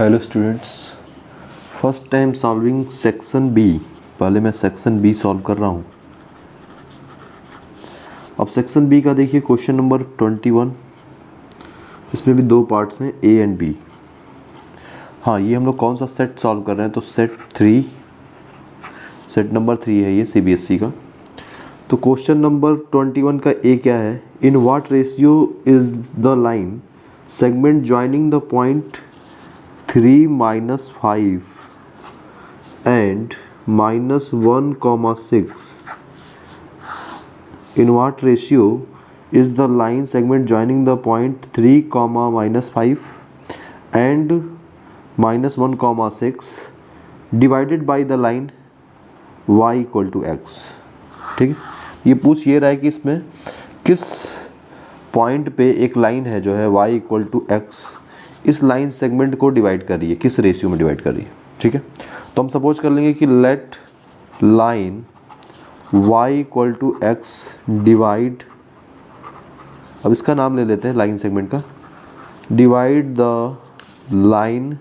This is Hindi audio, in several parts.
Hello students, first time solving section B. पहले मैं सेक्शन बी सॉल्व कर रहा हूँ। अब सेक्शन बी का देखिए क्वेश्चन नंबर 21। इसमें भी दो पार्ट्स हैं, ए एंड बी। हाँ, ये हम लोग कौन सा सेट सॉल्व कर रहे हैं? तो सेट नंबर 3 है ये सीबीएसई का। तो क्वेश्चन नंबर 21 का ए क्या है? In what ratio is the line segment joining the point 3 minus 5 and minus 1,6. In what ratio is the line segment joining the point 3, minus 5 and minus 1,6 divided by the line y equal to x? ठीक है, ये पूछ ये रहा है कि इसमें किस पॉइंट पे एक लाइन है जो है y इक्वल टू एक्स, इस लाइन सेगमेंट को डिवाइड कर रही है, किस रेशियो में डिवाइड कर रही है। ठीक है, तो हम सपोज कर लेंगे कि let line y equal to x divide, अब इसका नाम ले लेते हैं लाइन सेगमेंट का, divide the line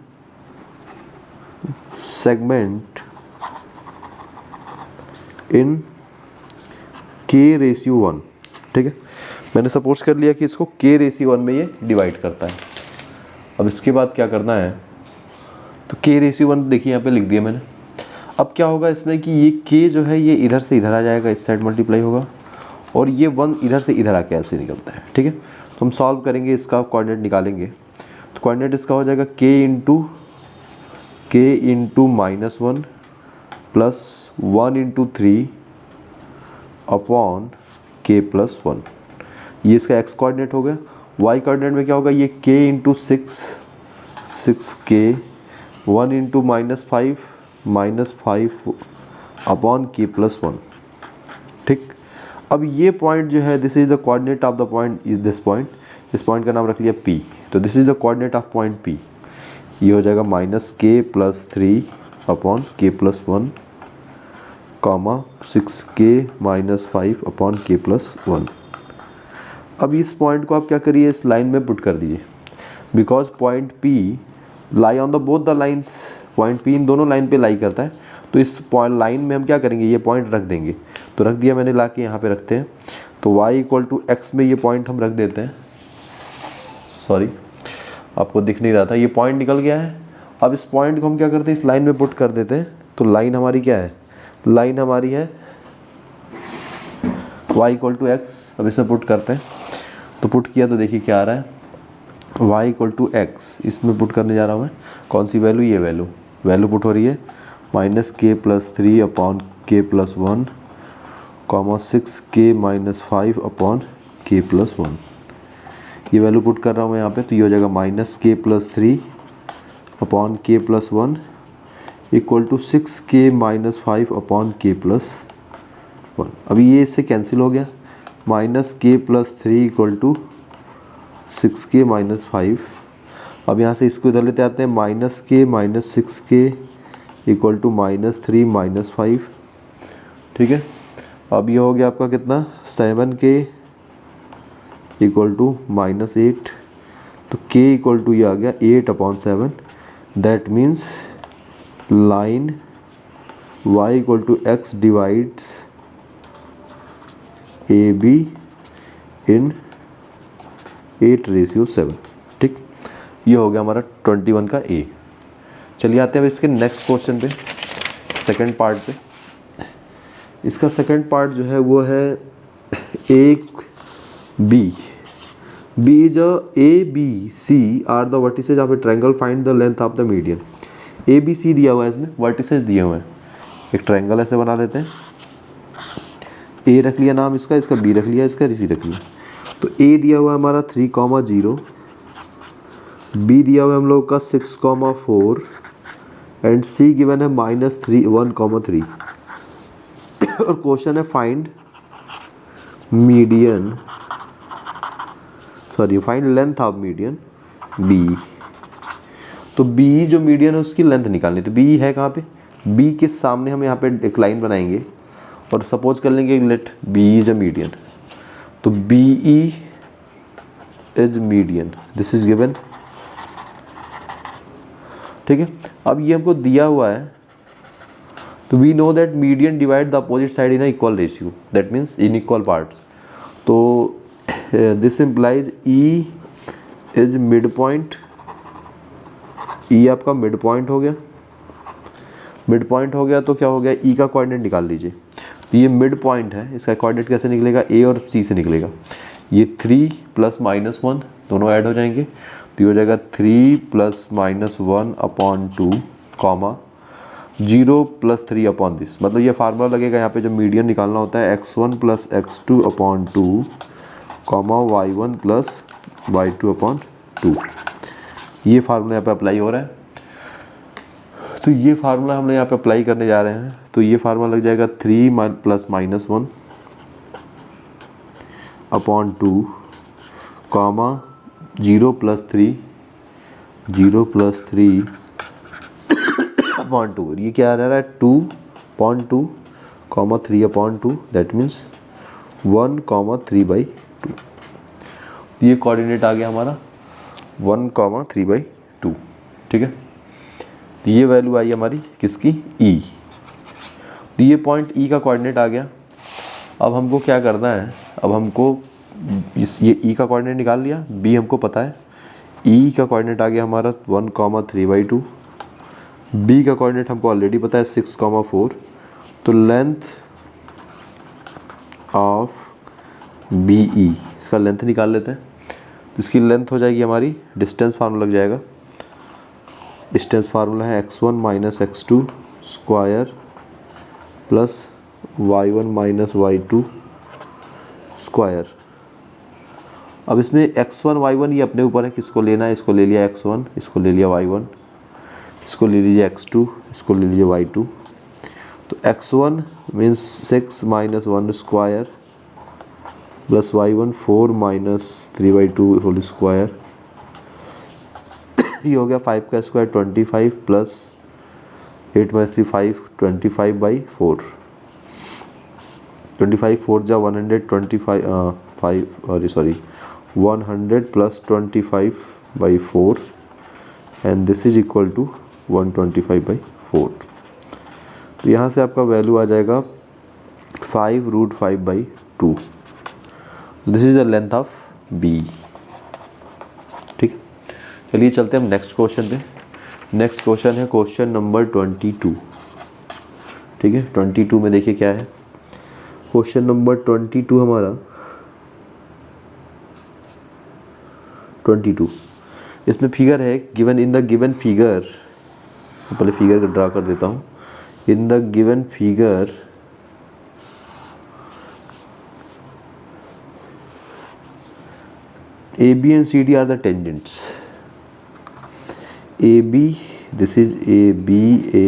segment in k ratio 1। ठीक है, मैंने सपोज कर लिया कि इसको k रेशियो 1 में ये डिवाइड करता है। अब इसके बाद क्या करना है? तो k रेशियो 1 देखिए यहाँ पे लिख दिया मैंने। अब क्या होगा इसमें कि ये k जो है ये इधर से इधर आ जाएगा, इस साइड मल्टीप्लाई होगा, और ये 1 इधर से इधर आके ऐसे निकलता है। ठीक है, तो हम सॉल्व करेंगे, इसका कोऑर्डिनेट निकालेंगे। तो कोऑर्डिनेट इसका हो जाएगा k into -1 plus 1 into 3 upon k plus 1। ये इसका x कोऑर्डिनेट हो गया। y कोऑर्डिनेट में क्या होगा? ये k into 6k 1 into -5 upon k plus 1। ठीक, अब ये पॉइंट जो है, this is the coordinate of the point is this point. इस पॉइंट का नाम रख लिया p। तो this is the coordinate of point p। ये हो जाएगा -k plus 3 upon k plus 1 comma 6k minus 5 upon k plus 1। अब इस पॉइंट को आप क्या करिए, इस लाइन में पुट कर दीजिए, because point P lie on the both the lines. Point P इन दोनों लाइन पे लाई करता है। तो इस पॉइंट लाइन में हम क्या करेंगे, ये पॉइंट रख देंगे। तो रख दिया मैंने, ला के यहाँ पे रखते हैं। तो y इक्वल टू एक्स में ये पॉइंट हम रख देते हैं। सॉरी, आपको दिख नहीं रहा था, ये पॉइंट निकल गया है। अब इस पॉइंट को हम क्या करते हैं, इस लाइन में पुट कर देते हैं। तो लाइन हमारी क्या है? लाइन हमारी है y इक्वल टू एक्स। अब इसे पुट करते हैं, तो पुट किया तो देखिए क्या आ रहा है, y इक्वल टू एक्स। इसमें पुट करने जा रहा हूँ मैं, कौन सी वैल्यू? ये वैल्यू पुट हो रही है -k plus 3 upon k plus 1 comma 6k minus 5 upon k plus 1। ये वैल्यू पुट कर रहा हूँ मैं यहाँ पे। तो ये हो जाएगा -k plus 3 upon k plus 1 equal to 6k minus 5 upon k plus 1। अभी ये इससे कैंसिल हो गया। -k plus 3 equal to 6k minus 5। अब यहाँ से इसको इधर लेते आते हैं, -k minus 6k equal to -3 minus 5। ठीक है, अब ये हो गया आपका कितना, 7k इक्वल टू -8। तो k इक्वल टू ये आ गया 8 upon 7। That means line y equal to x divides AB in 8 ratio 7। ठीक, ये हो गया हमारा 21 का A। चलिए आते हैं अब इसके नेक्स्ट क्वेश्चन पे, सेकंड पार्ट पे। इसका सेकंड पार्ट जो है वो है एक B is ABC are the vertices of a triangle, find the length of the median. ABC दिया हुआ है, इसमें वर्टिसेज दिए हुए हैं। एक ट्रायंगल ऐसे बना लेते हैं, A रख लिया नाम इसका, इसका B रख लिया, इसका C रख लिया। तो A दिया हुआ है हमारा 3,0, B दिया हुआ है हम लोग का 6,4 एंड C गिवन है -3 1,3। और क्वेश्चन है find length of median B। तो B जो मीडियन है उसकी लेंथ निकालनी। तो B है कहाँ पे? B के सामने हम यहाँ पे एक लाइन बनाएंगे और सपोज कर लेंगे let BE is a median. तो BE is median, this is given ठीक है। अब ये हमको दिया हुआ है, तो we know that median divide the opposite side in equal ratio, that means in equal parts. तो this implies E is mid point, E आपका मिड पॉइंट हो गया। मिड पॉइंट हो गया तो क्या हो गया, ई का कोऑर्डिनेट निकाल लीजिए। तो ये मिड पॉइंट है, इसका कोऑर्डिनेट कैसे निकलेगा, ए और सी से निकलेगा। ये 3 + -1 दोनों ऐड हो जाएंगे, तो ये हो जाएगा 3 + -1 अपॉन 2 कॉमा 0 + 3 अपॉन दिस। मतलब ये फार्मूला लगेगा यहाँ पे, जब मीडियन निकालना होता है x1 + x2 upon 2 comma y1 + y2 upon 2। ये फार्मूला यहाँ पे अप्लाई हो रहा है। तो ये फार्मूला हम लोग यहाँ पे अप्लाई करने जा रहे हैं। तो ये फार्मूला लग जाएगा 3 + -1 अपॉन 2 कॉमा 0 + 3 अपॉन 2। ये क्या आ रहा है, 2/2 कॉमा 3/2, दैट मीन्स 1,3/2। ये कोऑर्डिनेट आ गया हमारा 1,3/2, ठीक है। तो ये वैल्यू आई हमारी किसकी, ई। तो ये पॉइंट ई का कोऑर्डिनेट आ गया। अब हमको क्या करना है, अब हमको ये ई का कोऑर्डिनेट निकाल लिया, बी हमको पता है, ई का कोऑर्डिनेट आ गया हमारा 1,3/2, बी का कोऑर्डिनेट हमको ऑलरेडी पता है 6,4। तो लेंथ ऑफ बी ई, इसका लेंथ निकाल लेते हैं। तो इसकी लेंथ हो जाएगी हमारी, डिस्टेंस फार्मूला लग जाएगा। डिस्टेंस फार्मूला है x1 - x2 square plus y1 - y2 square. अब इसमें x1 y1 ये अपने ऊपर है, किसको लेना है, इसको ले लिया x1, इसको ले लिया y1, इसको ले लीजिए x2, इसको ले लीजिए y2। तो x1 means 6 - 1 square plus y1 4 - 3/2 whole square. ये हो गया 5 का स्क्वायर 25 प्लस 8 - 3 5, 25/4। 25 4 जा 125 100 plus 25/4 and this is equal to 125/4। तो यहाँ से आपका वैल्यू आ जाएगा 5√5/2। This is the length of B, ठीक। चलिए चलते हैं हम नेक्स्ट क्वेश्चन पे। नेक्स्ट क्वेश्चन है क्वेश्चन नंबर 22, ठीक है। 22 में देखिए क्या है, क्वेश्चन नंबर 22 हमारा 22। इसमें फिगर है given in the given figure, पहले फिगर को ड्रा कर देता हूँ। इन the given figure AB and CD are the tangents. AB, this is ABA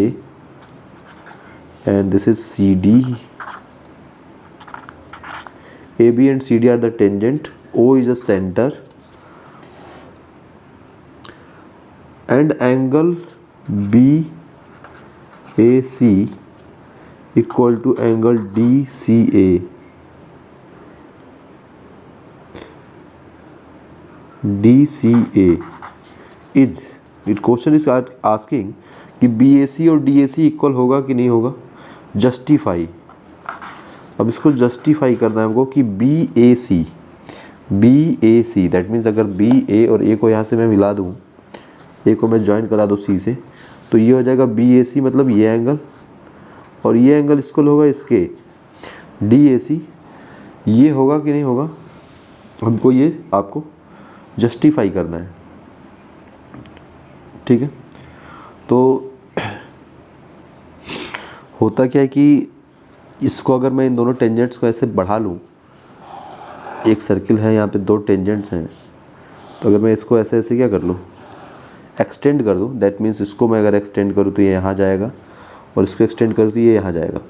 and this is CD. AB and CD are the tangent. O is a center and angle BAC equal to angle DCA. DCA is, it question is asking कि BAC और DAC इक्वल होगा कि नहीं होगा, जस्टिफाई। अब इसको जस्टिफाई करना है हमको कि BAC दैट मीन्स अगर BA और A को यहाँ से मैं मिला दूँ, A को मैं ज्वाइन करा दूँ C से, तो ये हो जाएगा BAC, मतलब ये एंगल, और ये एंगल इक्वल होगा इसके DAC। ये होगा कि नहीं होगा, हमको ये आपको जस्टिफाई करना है, ठीक है। तो होता क्या है कि इसको अगर मैं इन दोनों टेंजेंट्स को ऐसे बढ़ा लूँ, एक सर्किल है यहाँ पे, दो टेंजेंट्स हैं, तो अगर मैं इसको ऐसे ऐसे क्या कर लूँ, एक्सटेंड कर दूँ, दैट मीन्स इसको मैं अगर एक्सटेंड करूँ तो ये यहाँ जाएगा, और इसको एक्सटेंड करूँ तो ये यहाँ जाएगा,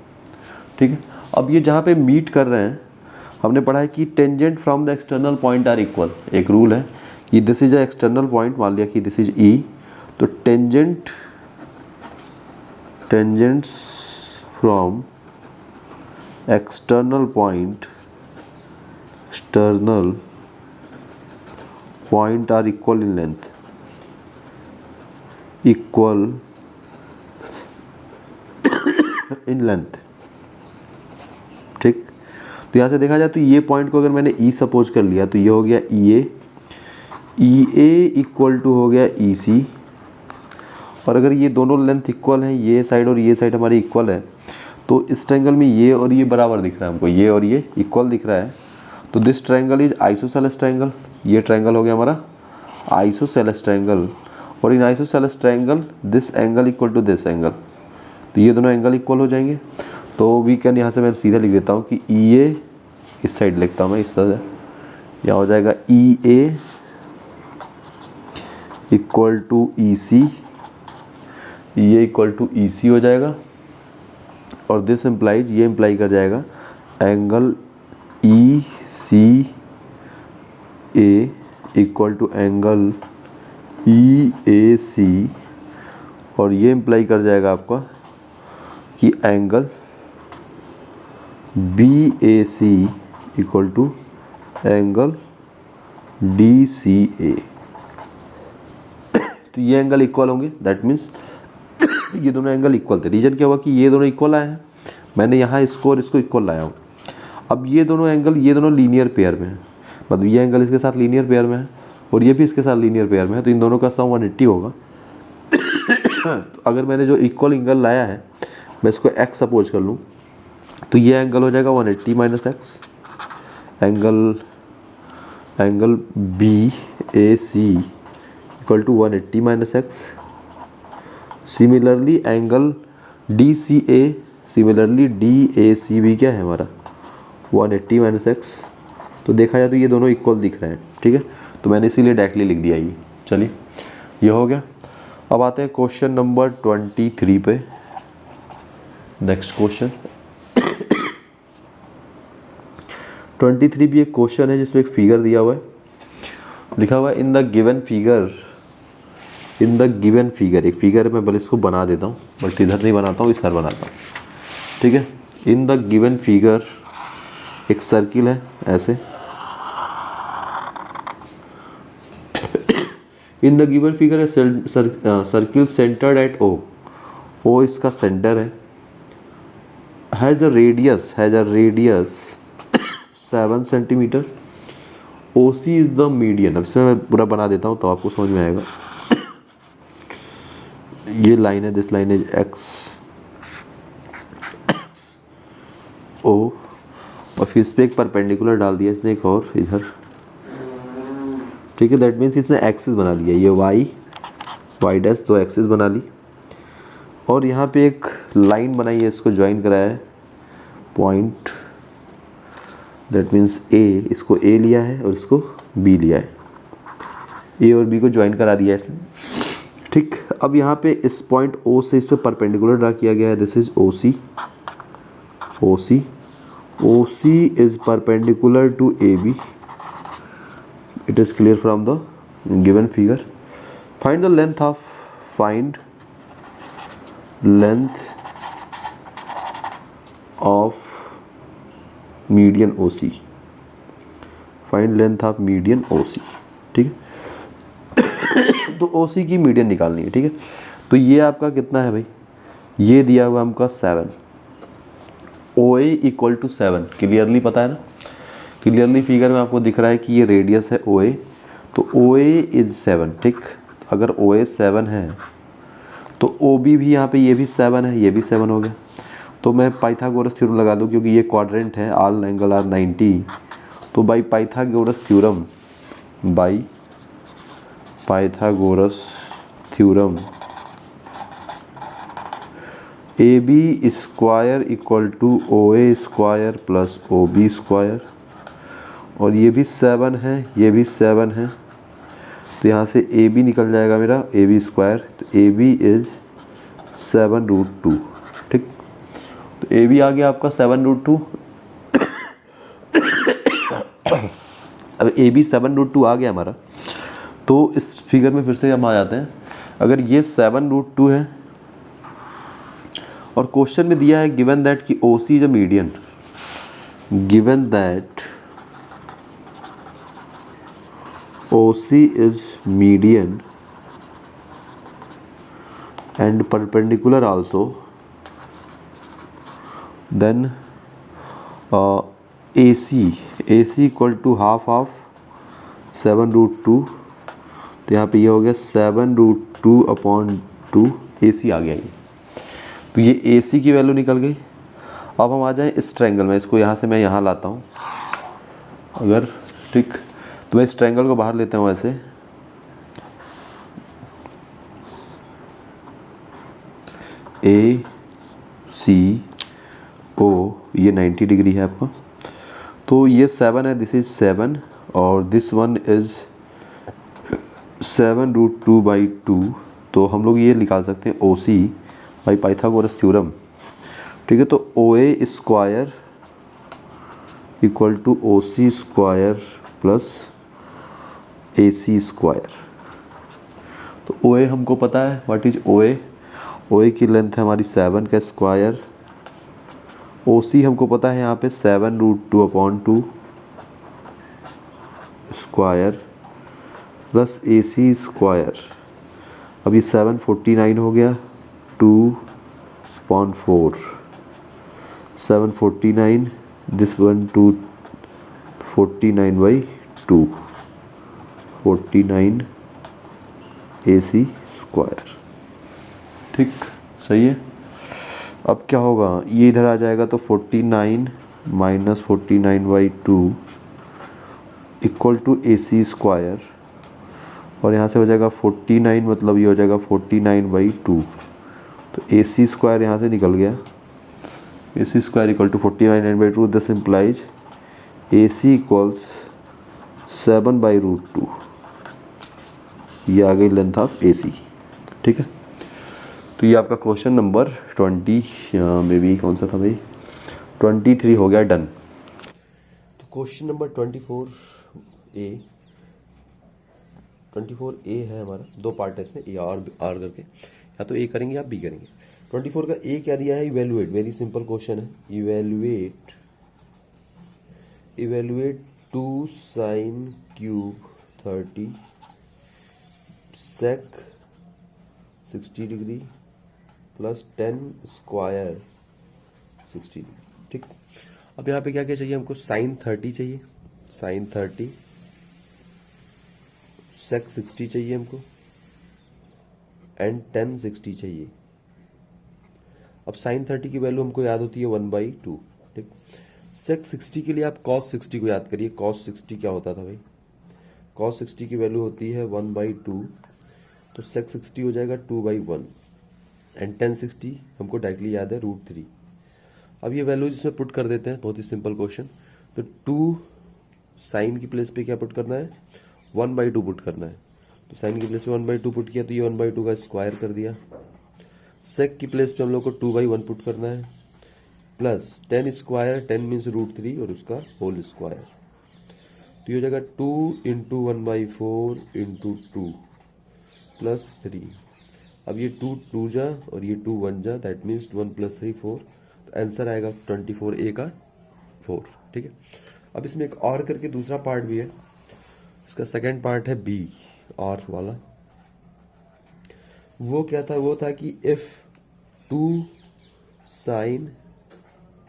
ठीक है। अब ये जहाँ पे मीट कर रहे हैं, हमने पढ़ा है कि tangent from the external point are equal. एक रूल है कि this is a external point, मान लिया कि दिस इज ई, तो tangents from external point are equal in length. Equal in length, ठीक। तो यहाँ से देखा जाए तो ये पॉइंट को अगर मैंने ई सपोज कर लिया तो ये हो गया ई ए इक्वल टू हो गया ई सी। और अगर ये दोनों लेंथ इक्वल हैं, ये साइड और ये साइड हमारी इक्वल है, तो इस ट्रायंगल में ये और ये बराबर दिख रहा है हमको, ये और ये इक्वल दिख रहा है। तो this triangle is isosceles triangle. ये ट्रायंगल हो गया हमारा आइसोसेलेस ट्रायंगल। और in isosceles triangle this angle equal to this angle, तो ये दोनों एंगल इक्वल हो जाएंगे। तो वी कैन, यहाँ से मैं सीधा लिख देता हूँ कि ई ए, इस साइड लिखता हूँ मैं इस तरह, यहाँ हो जाएगा E A equal to E C, E A equal to E C हो जाएगा। और दिस इम्प्लाइज, ये इम्प्लाई कर जाएगा angle E C A equal to angle E A C. और ये इम्प्लाई कर जाएगा आपका कि angle B A C equal to angle D C A. तो ये एंगल इक्वल होंगे, दैट मीन्स ये दोनों एंगल इक्वल थे। रीजन क्या हुआ कि ये दोनों इक्वल आए हैं, मैंने यहाँ इसको और इसको इक्वल लाया हूँ। अब ये दोनों एंगल, ये दोनों लीनियर पेयर में है, मतलब ये एंगल इसके साथ लीनियर पेयर में है और ये भी इसके साथ लीनियर पेयर में है, तो इन दोनों का सम 180 होगा। तो अगर मैंने जो इक्वल एंगल लाया है मैं इसको x सपोज कर लूँ, तो ये एंगल हो जाएगा 180 minus X. Angle B A C equal to 180 minus X. Similarly angle D C A, similarly D A C भी क्या है हमारा 180 माइनस एक्स। तो देखा जाए तो ये दोनों इक्वल दिख रहे हैं, ठीक है। तो मैंने इसीलिए डायरेक्टली लिख दिया ये। चलिए ये हो गया। अब आते हैं क्वेश्चन नंबर 23 पे। नेक्स्ट क्वेश्चन 23 भी एक क्वेश्चन है जिसमें एक फिगर दिया हुआ है, लिखा हुआ है in the given figure. In the given figure, एक फिगर है, मैं भले इसको बना देता हूँ बट इधर नहीं बनाता हूँ, इस तरह बनाता हूँ, ठीक है। इन द गिवन फिगर एक सर्किल है ऐसे। इन द गिवन फिगर है circle centred at O. O इसका सेंटर है। Has a radius 7 centimetre. O C is the median. अब इसमें मैं पूरा बना देता हूँ तो आपको समझ में आएगा। ये लाइन है, दिस लाइन इज एक्स ओ, और फिर इस पर एक परपेंडिकुलर डाल दिया इसने एक और इधर, ठीक है। दैट मीन्स इसने एक्सिस बना लिया, ये वाई डैश 2 एक्सिस बना ली। और यहाँ पे एक लाइन बनाई है, इसको ज्वाइन कराया है पॉइंट, दैट मीन्स ए, इसको ए लिया है और इसको बी लिया है, ए और बी को ज्वाइन करा दिया है इसने, ठीक। अब यहाँ पे इस पॉइंट ओ से इस पर परपेंडिकुलर ड्रा किया गया है, this is O C. O C is perpendicular to A B. It is clear from the given figure. Find the length of median OC. Find length of median OC, ठीक है। तो OC की मीडियन निकालनी है, ठीक है। तो ये आपका कितना है भाई, ये दिया हुआ हमका 7। OA इक्वल टू 7, क्लियरली पता है ना। क्लियरली फिगर में आपको दिख रहा है कि ये रेडियस है OA, तो OA इज 7, ठीक। अगर OA 7 है तो OB भी यहाँ पे ये भी 7 है, ये भी 7 हो गया। तो मैं पाइथागोरस थ्योरम लगा दूँ, क्योंकि ये क्वाड्रेंट है, ऑल एंगल आर 90। तो by Pythagoras theorem AB square equal to OA square plus OB square. और ये भी 7 है, ये भी 7 है, तो यहाँ से AB निकल जाएगा मेरा AB स्क्वायर। तो AB इज 7√2, ठीक। तो AB आ गया आपका 7√2। अब AB 7√2 आ गया हमारा, तो इस फिगर में फिर से हम आ जाते हैं। अगर ये 7√2 है और क्वेश्चन में दिया है गिवन दैट कि OC is a median, given that OC is median and perpendicular also, then AC equal to half of 7√2, तो यहाँ पे ये हो गया 7√2/2 AC आ गया ये। तो ये AC की वैल्यू निकल गई। अब हम आ जाएं इस ट्रायंगल में, इसको यहाँ से मैं यहाँ लाता हूँ अगर, ठीक, तो मैं इस ट्रायंगल को बाहर लेता हूँ ऐसे, ACO, ये 90 डिग्री है आपका, तो ये 7 है, दिस इज 7 और दिस वन इज 7√2/2, तो हम लोग ये निकाल सकते हैं OC बाई पाइथागोरस थ्योरम, ठीक है। तो OA square equal to OC square plus AC square. तो OA हमको पता है, व्हाट इज OA, OA की लेंथ है हमारी 7 का स्क्वायर, OC हमको पता है यहाँ पे 7√2/2 स्क्वायर प्लस AC स्क्वायर। अब ये 749 हो गया, 2/4, 749, दिस वन 249/2, 49 AC स्क्वायर, ठीक, सही है। अब क्या होगा, ये इधर आ जाएगा तो 49 minus 49/2 equal to AC square, और यहाँ से हो जाएगा 49, मतलब ये हो जाएगा 49/2, तो AC स्क्वायर यहाँ से निकल गया, AC square equal to 49/2, this implies AC equals 7/√2, ये आ गई लेंथ ऑफ AC, ठीक है। तो ये आपका क्वेश्चन नंबर 20 में भी कौन सा था भाई, 23 हो गया, डन। तो क्वेश्चन नंबर 24A है हमारा, दो पार्ट है इसमें, ए और आर करके, या तो ए करेंगे या बी करेंगे। 24 का ए क्या दिया है, इवेल्युएट, वेरी सिंपल क्वेश्चन है, evaluate 2 sin cube 30 sec 60 degree plus 10 square 60 degree, ठीक। अब यहाँ पे क्या क्या चाहिए हमको, sin 30 चाहिए, sin 30, sec 60 चाहिए हमको, एंड 10 60 चाहिए। अब sin 30 की वैल्यू हमको याद होती है 1/2, ठीक। sec 60 के लिए आप cos 60 को याद करिए, cos 60 क्या होता था भाई, cos 60 की वैल्यू होती है 1/2, तो sec 60 हो जाएगा 2/1, एंड 10 60 हमको डायरेक्टली याद है √3। अब ये वैल्यूज इसमें पुट कर देते हैं, बहुत ही सिंपल क्वेश्चन। तो 2 साइन की प्लेस पे क्या पुट करना है, 1/2 पुट करना है, तो साइन की प्लेस पे 1/2 पुट किया, तो ये 1/2 का स्क्वायर कर दिया। सेक की प्लेस पे हम लोग को 2/1 पुट करना है, प्लस 10 स्क्वायर, 10 मीन्स √3 और उसका होल स्क्वायर, तो ये हो जाएगा 2 इंटू 1/4 इंटू 2 प्लस 3। अब ये 2 2 जा और ये 2 1 जा, दैट मीन्स 1 + 3 4, तो आंसर आएगा 24A का 4, ठीक है। अब इसमें एक और करके दूसरा पार्ट भी है, इसका सेकेंड पार्ट है बी, और वाला। वो क्या था, वो था कि if 2 sin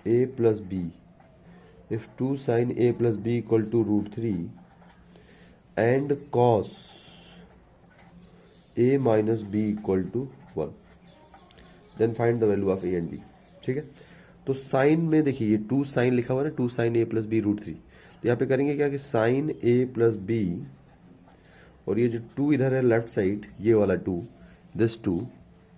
A + B, if 2 sin A + B equal to √3 and cos A minus B equal to 1, then find the value of A and B, ठीक है। तो साइन में देखिए ये 2 sin लिखा हुआ है ना, 2 sin A + B √3, तो यहाँ पे करेंगे क्या कि sin A + B, और ये जो 2 इधर है लेफ्ट साइड, ये वाला 2, दिस 2,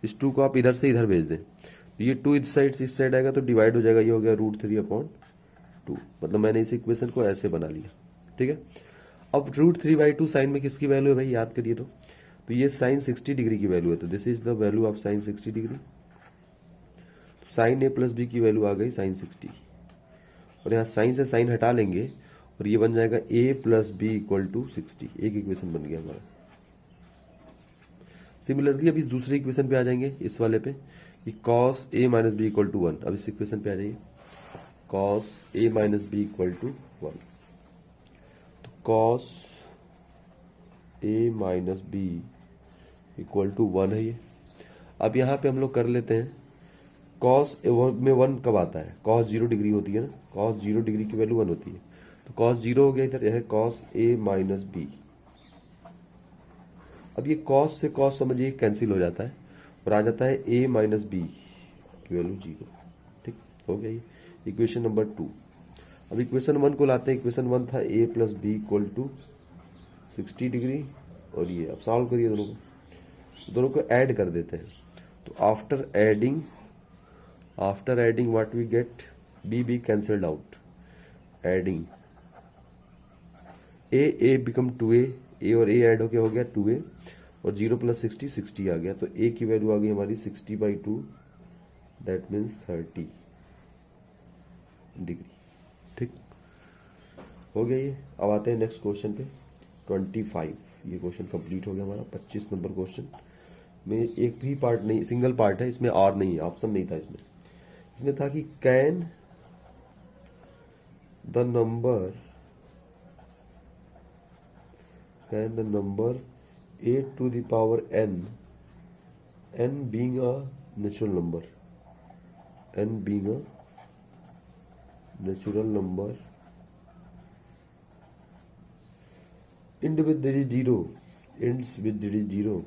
इस 2 को आप इधर से इधर भेज दें, तो ये 2 इस साइड से इस साइड आएगा तो डिवाइड हो जाएगा, ये हो गया √3/2, मतलब मैंने इस इक्वेशन को ऐसे बना लिया, ठीक है। अब √3/2 साइन में किसकी वैल्यू है भाई, याद करिए। तो ये साइन 60 डिग्री की वैल्यू है, तो this is the value of sine 60 degree. Sine A + B की वैल्यू आ गई साइन 60, और यहाँ साइन से साइन हटा लेंगे और ये बन जाएगा A + B = 60, एक इक्वेशन बन गया हमारा। सिमिलरली अब इस दूसरे इक्वेशन पे आ जाएंगे, इस वाले पे, कि cos A - B = 1। अब इस इक्वेशन पे आ जाइए, cos A - B = 1, तो cos A - B = 1 है ये। अब यहाँ पे हम लोग कर लेते हैं कॉस में 1 कब आता है, कॉस 0 डिग्री होती है ना, कॉस 0 डिग्री की वैल्यू 1 होती है, तो कॉस 0 हो गया, इधर यह है कॉस ए माइनस बी। अब ये कॉस से कॉस समझिए कैंसिल हो जाता है और आ जाता है ए माइनस बी की वैल्यू 0। ठीक हो गया ये इक्वेशन नंबर 2। अब इक्वेशन 1 को लाते हैं। इक्वेशन 1 था A plus B equal to 60 degree, और ये अब सॉल्व करिए दोनों को ऐड कर देते हैं। तो after adding what we get, B cancelled out, adding A become 2a, A और ए ऐड होके हो गया 2a, और 0 प्लस 60 60 आ गया, तो a की वैल्यू आ गई हमारी 60/2, दैट मीन्स 30 डिग्री। ठीक हो गया ये। अब आते हैं नेक्स्ट क्वेश्चन पे 25। ये क्वेश्चन कंप्लीट हो गया हमारा 25 नंबर क्वेश्चन में। एक भी पार्ट नहीं, सिंगल पार्ट है इसमें, और नहीं है, ऑप्शन नहीं था इसमें था कि can the number 8 to the power n being a natural number, ends with digit 0।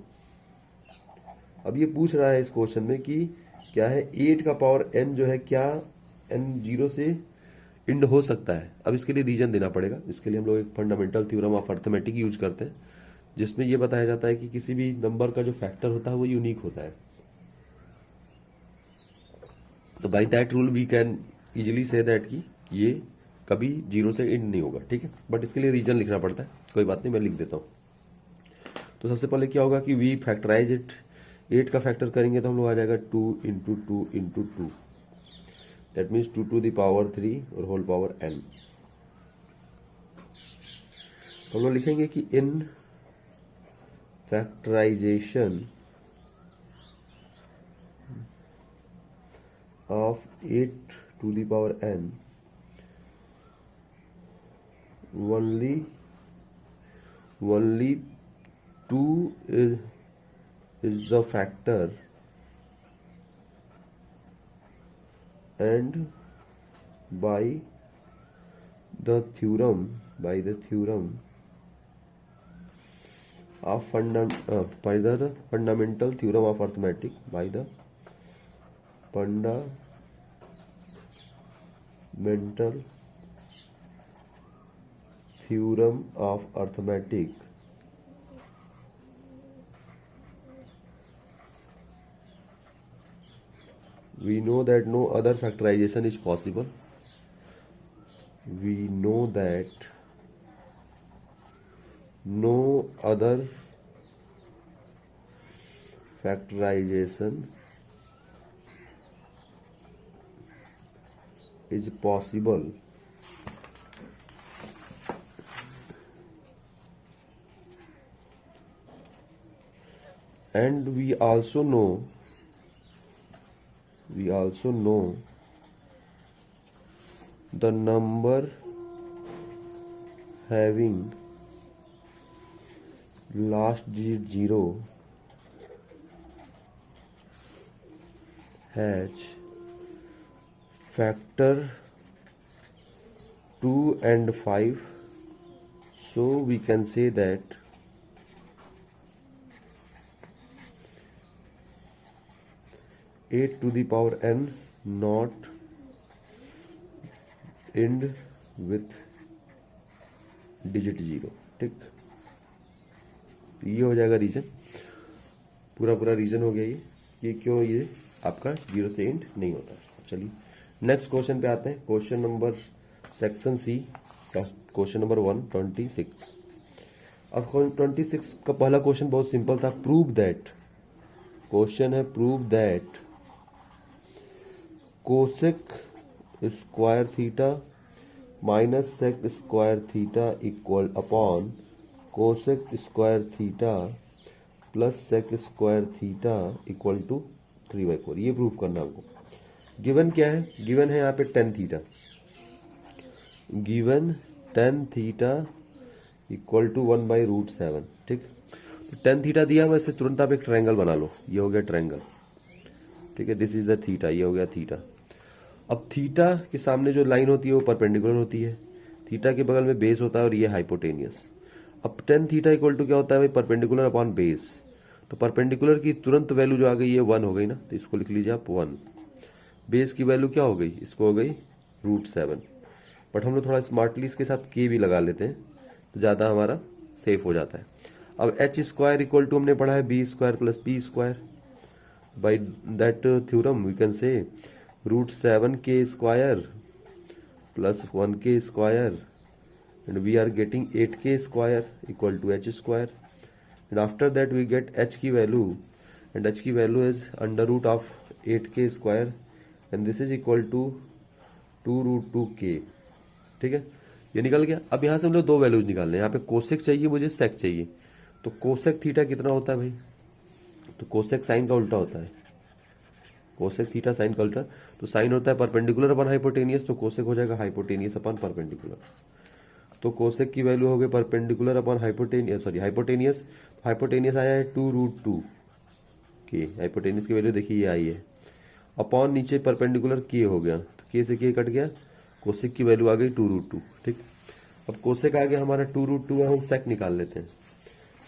अब ये पूछ रहा है इस क्वेश्चन में कि क्या है 8 का पावर n जो है, क्या n 0 से इंड हो सकता है। अब इसके लिए रीजन देना पड़ेगा। इसके लिए हम लोग एक fundamental theorem of arithmetic use करते हैं, जिसमें यह बताया जाता है कि किसी भी नंबर का जो फैक्टर होता है वो यूनिक होता है। तो by that rule we can easily say that कि ये कभी 0 से इंड नहीं होगा। ठीक है, बट इसके लिए रीजन लिखना पड़ता है, कोई बात नहीं, मैं लिख देता हूं। तो सबसे पहले क्या होगा कि वी फैक्टराइज इट, 8 का फैक्टर करेंगे तो हम लोग आ जाएगा 2 into 2 into 2, that means 2 to the power 3 और होल पावर n। तो हम लोग लिखेंगे कि इन factorisation of 8 to the power n, only 2 is the factor, and by the theorem of fundamental theorem of arithmetic, by the fundamental theorem of arithmetic, we know that no other factorization is possible. We know that no other factorization is possible, and we also know the number having last digit 0 has factor 2 and 5, so we can say that 8 to the power n not end with digit 0। ठीक, ये हो जाएगा रीजन, पूरा रीजन हो गया ये कि क्यों ये आपका 0 से एंड नहीं होता। चलिए नेक्स्ट क्वेश्चन पे आते हैं। क्वेश्चन नंबर सेक्शन सी का क्वेश्चन नंबर 126। अब 26 का पहला क्वेश्चन बहुत सिंपल था, प्रूव दैट, क्वेश्चन है prove that cosec square theta minus sec square theta equal upon cosec square theta plus sec square theta equal to 3/4। ये प्रूव करना हमको। गिवन क्या है, गिवन है यहाँ पे tan theta, given tan theta equal to 1/√7। ठीक, तो tan थीटा दिया हुआ, इससे तुरंत आप एक ट्रायंगल बना लो। ये हो गया ट्रायंगल, ठीक है, दिस इज द थीटा, ये हो गया थीटा। अब थीटा के सामने जो लाइन होती है वो परपेंडिकुलर होती है, थीटा के बगल में बेस होता है और ये हाइपोटेनियस। अब टेन थीटा इक्वल टू क्या होता है भाई, परपेंडिकुलर अपॉन बेस। तो परपेंडिकुलर की तुरंत वैल्यू जो आ गई ये 1 हो गई ना, तो इसको लिख लीजिए आप 1। बेस की वैल्यू क्या हो गई, इसको हो गई √7। बट हम लोग थोड़ा स्मार्टली इसके साथ के भी लगा लेते हैं तो ज़्यादा हमारा सेफ हो जाता है। अब एच स्क्वायर इक्वल टू हमने पढ़ा है B square plus P square. By that theorem we can say √7k square plus 1k square and we are getting 8k square equal to h square, and after that we get h की value, and h की value is under root of 8k square and this is equal to 2√2k। ठीक है, ये निकल गया। अब यहाँ से हम लोग दो वैल्यूज निकालने हैं, यहाँ पे कोसेक चाहिए मुझे, सेक चाहिए। तो कोसेक थीटा कितना होता है भाई, तो कोसेक साइन का उल्टा होता है, कोसेक थीटा साइन का उल्टा। तो साइन होता है परपेंडिकुलर अपन हाइपोटेनियस, तो कोसेक हो जाएगा हाइपोटेनियस अपन परपेंडिकुलर। तो कोसेक की वैल्यू हो गई perpendicular upon hypotenuse, sorry hypotenuse. Hypotenuse आया है 2√2k, हाइपोटेनियस की वैल्यू देखिए ये आई है, अपॉन नीचे परपेंडिकुलर k हो गया, तो k से k कट गया, कोसेक की वैल्यू आ गई 2√2। ठीक, अब कोसेक आ गया हमारा 2√2, हम सेक निकाल लेते हैं।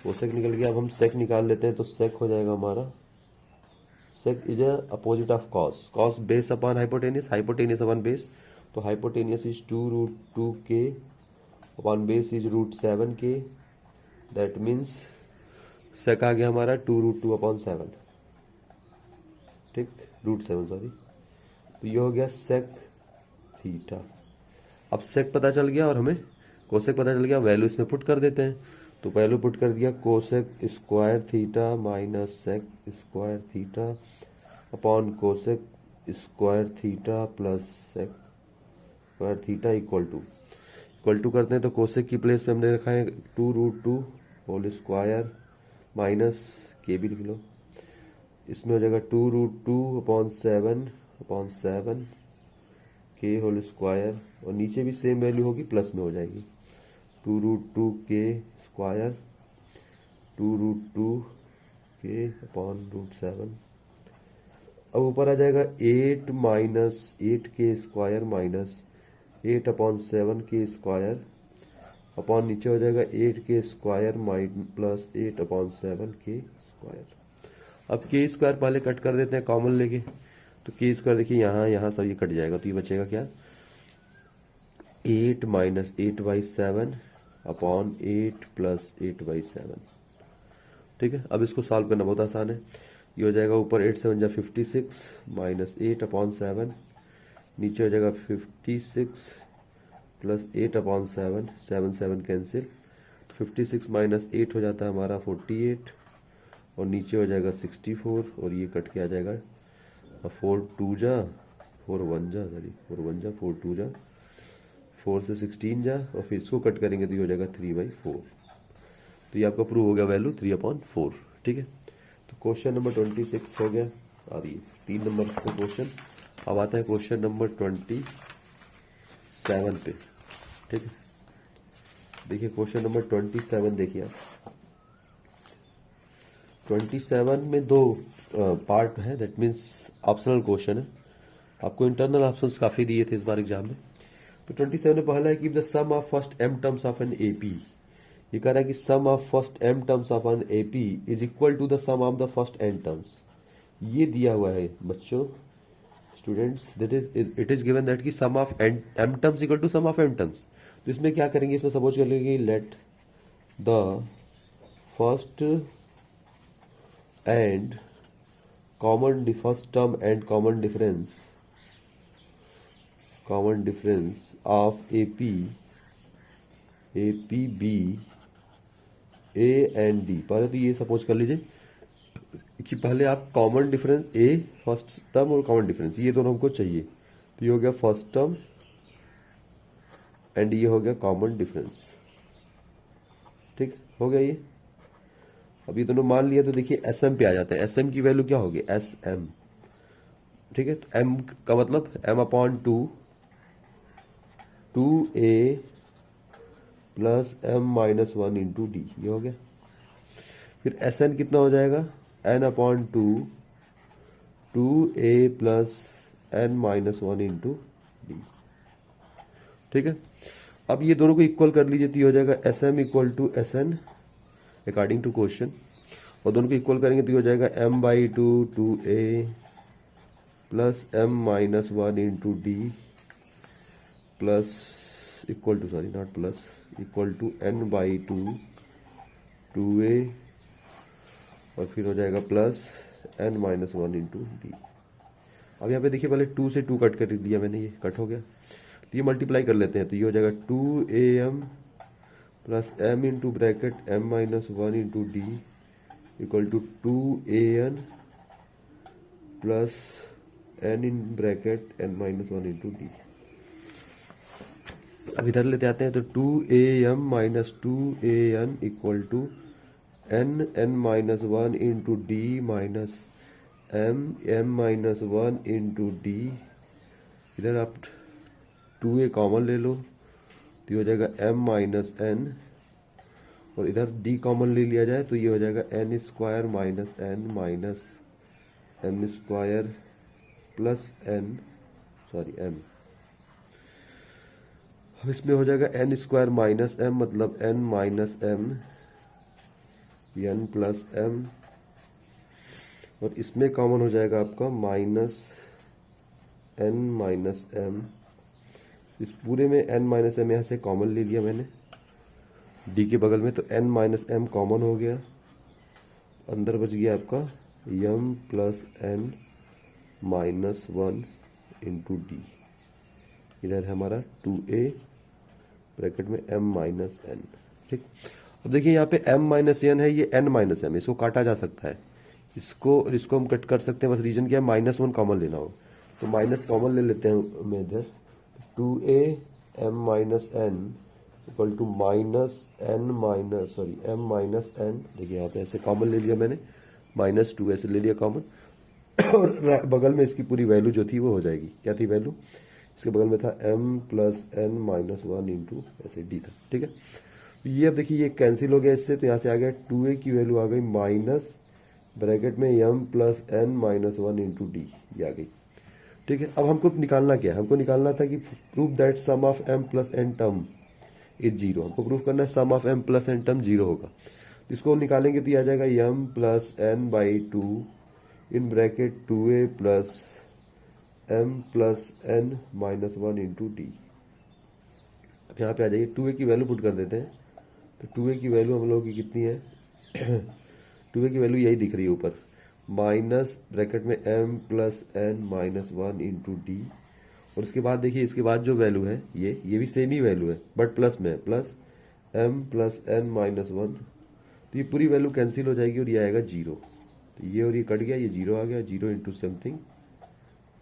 कोसेक निकल गया, अब हम सेक निकाल लेते हैं। तो सेक हो जाएगा हमारा, sec is opposite of cos, cos base upon hypotenuse, hypotenuse upon base. तो hypotenuse is 2√2k upon base is √7k, that means sec आ गया हमारा 2√2 अपॉन 7। ठीक, √7 सॉरी। तो ये हो गया सेक थीटा। अब सेक पता चल गया और हमें कोसेक पता चल गया, वैल्यू इसमें पुट कर देते हैं। तो वैल्यू पुट कर दिया, cosec square theta minus sec square theta upon cosec square theta plus sec square theta equal to करते हैं। तो कोसेक की प्लेस पे हमने रखा है 2√2 होल स्क्वायर माइनस के भी लिख लो, इसमें हो जाएगा 2√2 अपॉन 7 के होल स्क्वायर, और नीचे भी सेम वैल्यू होगी, प्लस में हो जाएगी 2√2k स्क्वायर 2√2k अपॉन √7। अब ऊपर आ जाएगा 8 minus 8k square minus 8 upon 7k square upon नीचे हो जाएगा 8k square plus 8 upon 7k square. अब k स्क्वायर पहले कट कर देते हैं कॉमन लेके, तो k स्क्वायर देखिए यहाँ सब ये कट जाएगा, तो ये बचेगा क्या, 8 माइनस 8/7 अपॉन 8 प्लस 8/7। ठीक है, अब इसको सॉल्व करना बहुत आसान है। ये हो जाएगा ऊपर 8 7 जा 56 माइनस 8 अपॉन 7, नीचे हो जाएगा 56 प्लस 8 अपॉन 7, 7 7 कैंसिल, तो 56 माइनस 8 हो जाता है हमारा 48, और नीचे हो जाएगा 64, और ये कट के आ जाएगा 4 2 जा 4 1 जा, सॉरी 4 1 जा 4 2 जा 4 से 16 जा, और फिर इसको कट करेंगे तो ये हो जाएगा 3/4। तो ये आपका प्रूव हो गया वैल्यू 3/4। ठीक है, तो क्वेश्चन नंबर 26 हो गया, आ रही है 3 नंबर का क्वेश्चन। अब आता है क्वेश्चन नंबर 27 पे। ठीक है, देखिए क्वेश्चन नंबर 27 देखिए आप, 27 में दो पार्ट है, दैट मीन्स ऑप्शनल क्वेश्चन है। आपको इंटरनल ऑप्शंस काफी दिए थे इस बार एग्जाम में। तो 27 में पहला है कि the sum of first m terms of an AP, ये कह रहा है कि sum of first m terms of an AP is equal to the sum of the first n terms. ये दिया हुआ है बच्चों, students, that is it is given that की sum of m terms equal to sum of m terms. तो इसमें क्या करेंगे, इसमें सपोज कर लेंगे let the first and first term and common difference of AP be A and D. पहले तो ये सपोज कर लीजिए कि पहले आप common difference A first term और कॉमन डिफरेंस ये दोनों हमको चाहिए। तो ये हो गया फर्स्ट टर्म एंड ये हो गया कॉमन डिफरेंस। ठीक हो गया ये। अब ये दोनों मान लिया तो देखिए एस एम पे आ जाते हैं। एस एम की वैल्यू क्या होगी, एस एम। ठीक है, तो एम का मतलब M upon 2a plus m-1 into D, ये हो गया। फिर एस एन कितना हो जाएगा, n upon 2 2a plus n minus 1 into D. ठीक है, अब ये दोनों को इक्वल कर लीजिए तो ये हो जाएगा S M equal to S N according to question, और दोनों को इक्वल करेंगे तो ये हो जाएगा m by two 2a plus m minus 1 into D plus equal to sorry not plus equal to n by two 2a और फिर हो जाएगा plus n minus 1 into D. अब यहाँ पे देखिए पहले 2 से 2 कट कर दिया मैंने, ये कट हो गया, तो ये मल्टीप्लाई कर लेते हैं तो ये हो जाएगा 2am plus m into bracket m minus 1 into D equal to 2an plus n in bracket n minus 1 into D. अब इधर लेते आते हैं तो 2am minus 2an equal to n minus 1 into D minus m minus 1 into D. इधर आप 2a कॉमन ले लो तो ये हो जाएगा m माइनस n, और इधर d कॉमन ले लिया जाए तो ये हो जाएगा n square minus n minus m square plus n sorry m। अब इसमें हो जाएगा n स्क्वायर माइनस m मतलब n minus m n plus m, और इसमें कॉमन हो जाएगा आपका माइनस n माइनस m। इस पूरे में n माइनस m यहाँ से कॉमन ले लिया मैंने d के बगल में, तो n माइनस m कॉमन हो गया, अंदर बच गया आपका m plus n minus 1 into D. इधर है हमारा 2a ब्रैकेट में m माइनस n। ठीक, अब देखिए यहाँ पे m माइनस n है, ये n माइनस m, इसको काटा जा सकता है, इसको हम कट कर सकते हैं, बस रीजन क्या है माइनस 1 कॉमन लेना हो, तो माइनस कॉमन ले लेते हैं मैं इधर 2a m minus n equal to minus n minus sorry m minus n। देखिए यहाँ पे ऐसे कॉमन ले लिया मैंने, माइनस 2 ऐसे ले लिया कॉमन, और बगल में इसकी पूरी वैल्यू जो थी वो हो जाएगी, क्या थी वैल्यू, इसके बगल में था m plus n minus 1 into ऐसे d था। ठीक है, ये अब देखिए ये कैंसिल हो गया इससे, तो यहाँ से आ गया 2a की वैल्यू आ गई माइनस ब्रैकेट में m plus n minus 1 into D, ये आ गई। ठीक है, अब हमको निकालना क्या है, हमको निकालना था कि prove that sum of m plus n term is zero. हमको प्रूव करना है sum of m plus n term zero होगा, तो इसको निकालेंगे तो ये आ जाएगा m plus n by two in bracket 2a plus m plus n minus 1 into D. अब यहाँ पे आ जाइए 2a की वैल्यू पुट कर देते हैं, तो 2a की वैल्यू हम लोगों की कितनी है 2a की वैल्यू यही दिख रही है ऊपर, माइनस ब्रैकेट में m plus n minus 1 into D, और उसके बाद देखिए इसके बाद जो वैल्यू है ये भी सेम ही वैल्यू है बट प्लस में plus m plus n minus 1, तो ये पूरी वैल्यू कैंसिल हो जाएगी और ये आएगा जीरो, तो ये और ये कट गया, ये जीरो आ गया, zero into something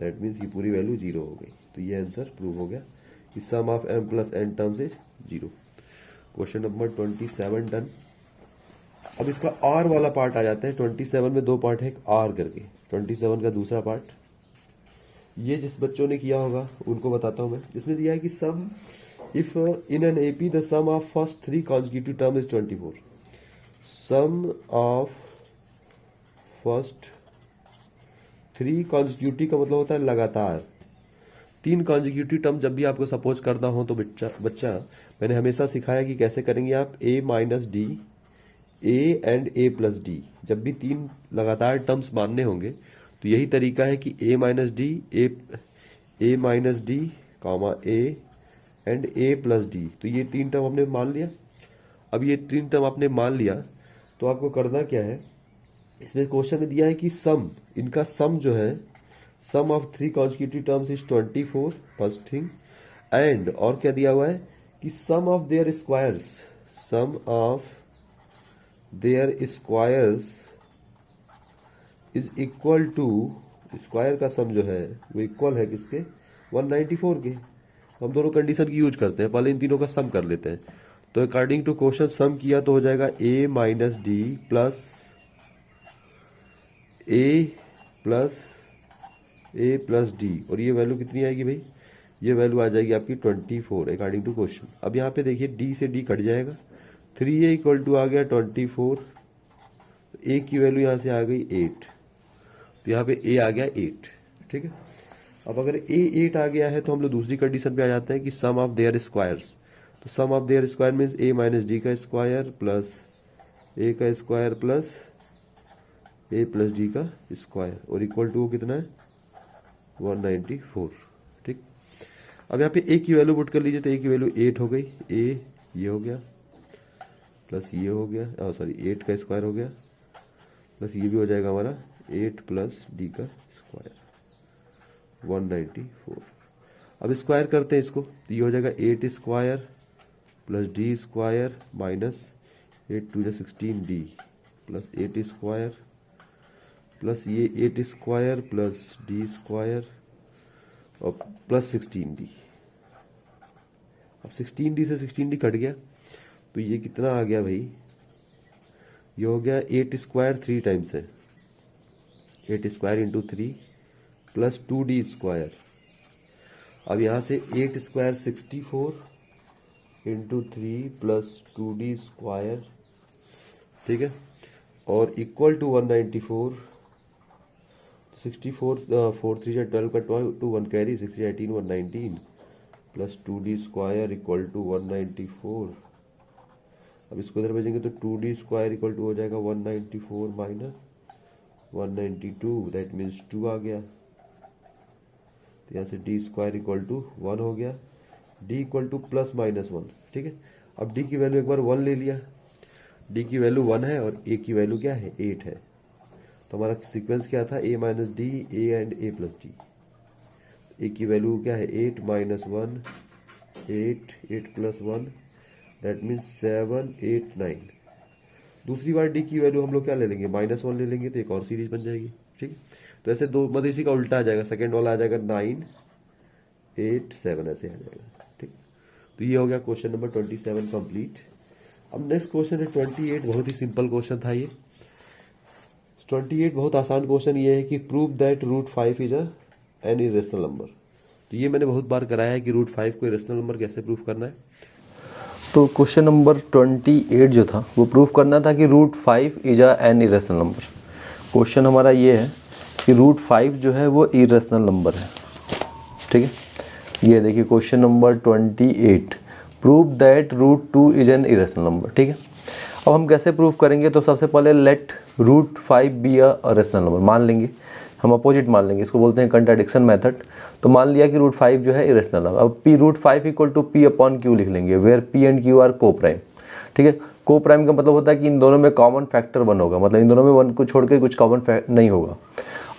that means ये पूरी वैल्यू जीरो हो गई, तो ये आंसर प्रूव हो गया कि sum of m plus n terms is zero. Question number 27 done. अब इसका r वाला पार्ट आ जाता है, 27 में दो पार्ट है, एक r करके 27 का दूसरा पार्ट, ये जिस बच्चों ने किया होगा उनको बताता हूं मैं। इसमें दिया है कि sum if in an AP the sum of first 3 consecutive term is 24, sum of first 3 consecutive का मतलब होता है लगातार 3 कॉन्जिक्यूटिव टर्म जब भी आपको सपोज करना हो तो बच्चा मैंने हमेशा सिखाया कि कैसे करेंगे आप a minus D a and a plus D, जब भी 3 लगातार टर्म्स मानने होंगे तो यही तरीका है कि a minus D a minus D comma a and a plus D, तो ये 3 टर्म हमने मान लिया। अब ये 3 टर्म आपने मान लिया तो आपको करना क्या है, इसमें क्वेश्चन में दिया है कि सम, इनका सम जो है sum of 3 consecutive terms is 24 first thing, and और क्या दिया हुआ है कि sum of their squares, sum of their squares is equal to, square का सम जो है वो इक्वल है किसके 194 के। हम दोनों कंडीशन की यूज करते हैं, पहले इन तीनों का सम कर लेते हैं, तो अकॉर्डिंग टू क्वेश्चन सम किया तो हो जाएगा a minus D plus a plus D, और ये वैल्यू कितनी आएगी भाई, ये वैल्यू आ जाएगी आपकी 24 अकॉर्डिंग टू क्वेश्चन। अब यहाँ पे देखिए d से d कट जाएगा, 3a इक्वल टू आ गया 24, a की वैल्यू यहाँ से आ गई 8, तो यहाँ पे a आ गया 8, ठीक है। अब अगर a 8 आ गया है तो हम लोग दूसरी कंडीशन पे आ जाते हैं कि सम ऑफ देयर स्क्वायर्स। तो sum of their square means a minus D का स्क्वायर प्लस a का square plus a plus D का स्क्वायर और इक्वल टू वो कितना है 194, ठीक। अब यहाँ पे a की वैल्यू पुट कर लीजिए तो a की वैल्यू 8 हो गई, a ये हो गया प्लस ये हो गया, सॉरी 8 का स्क्वायर हो गया प्लस ये भी हो जाएगा हमारा 8 प्लस डी का स्क्वायर 194। अब स्क्वायर करते हैं इसको तो ये हो जाएगा 8 square plus D square minus 8 two 16 D plus 8 square plus ये 8 स्क्वायर प्लस डी स्क्वायर और प्लस 16 डी। अब 16 डी से 16 डी कट गया तो ये कितना आ गया भाई, ये हो गया 8 स्क्वायर 3 टाइम्स है, 8 square into 3 plus 2d square. अब यहाँ से 8 square 64 into 3 plus 2d square, ठीक है, और इक्वल टू 194। 64 4 3 12 का 2 1 carry 6 18 119 plus 2d square equal to 194। अब इसको इधर भेजेंगे तो 2d स्क्वायर इक्वल टू हो जाएगा 194 माइनस 192, दैट मीन्स 2 आ गया। तो यहाँ से d स्क्वायर इक्वल टू 1 हो गया, d equal two plus minus 1, ठीक है। अब d की वैल्यू एक बार 1 ले लिया, d की वैल्यू 1 है और a की वैल्यू क्या है 8 है। तो हमारा सीक्वेंस क्या था a minus D a and a plus D. a की वैल्यू क्या है 8 माइनस 1 8 8 प्लस 1 दैट मीन्स 7 8 9। दूसरी बार d की वैल्यू हम लोग क्या ले लेंगे -1 ले लेंगे तो एक और सीरीज बन जाएगी, ठीक है। तो ऐसे दो मतलब इसी का उल्टा आ जाएगा, सेकेंड वाला आ जाएगा 9 8 7 ऐसे आ जाएगा, ठीक। तो ये हो गया क्वेश्चन नंबर 27 कंप्लीट। अब नेक्स्ट क्वेश्चन है 28, बहुत ही सिंपल क्वेश्चन था ये। 28 बहुत आसान क्वेश्चन ये है कि prove that √5 is an irrational number. तो ये मैंने बहुत बार कराया है कि √5 को इरेशनल नंबर कैसे प्रूव करना है। तो क्वेश्चन नंबर 28 जो था वो प्रूव करना था कि √5 is an irrational number. Question हमारा ये है कि √5 जो है वो इरेशनल नंबर है, ठीक है। ये देखिए question number 28, prove that √2 is an irrational number, ठीक है। अब हम कैसे प्रूव करेंगे, तो सबसे पहले let √5 be a rational number मान लेंगे, हम अपोजिट मान लेंगे, इसको बोलते हैं कंट्राडिक्शन मेथड। तो मान लिया कि √5 जो है इरेशनल नंबर। अब p √5 equal to p upon q लिख लेंगे, where p and q are coprime, ठीक है। को प्राइम का मतलब होता है कि इन दोनों में कॉमन फैक्टर 1 होगा, मतलब इन दोनों में 1 को छोड़ के कुछ कॉमन नहीं होगा।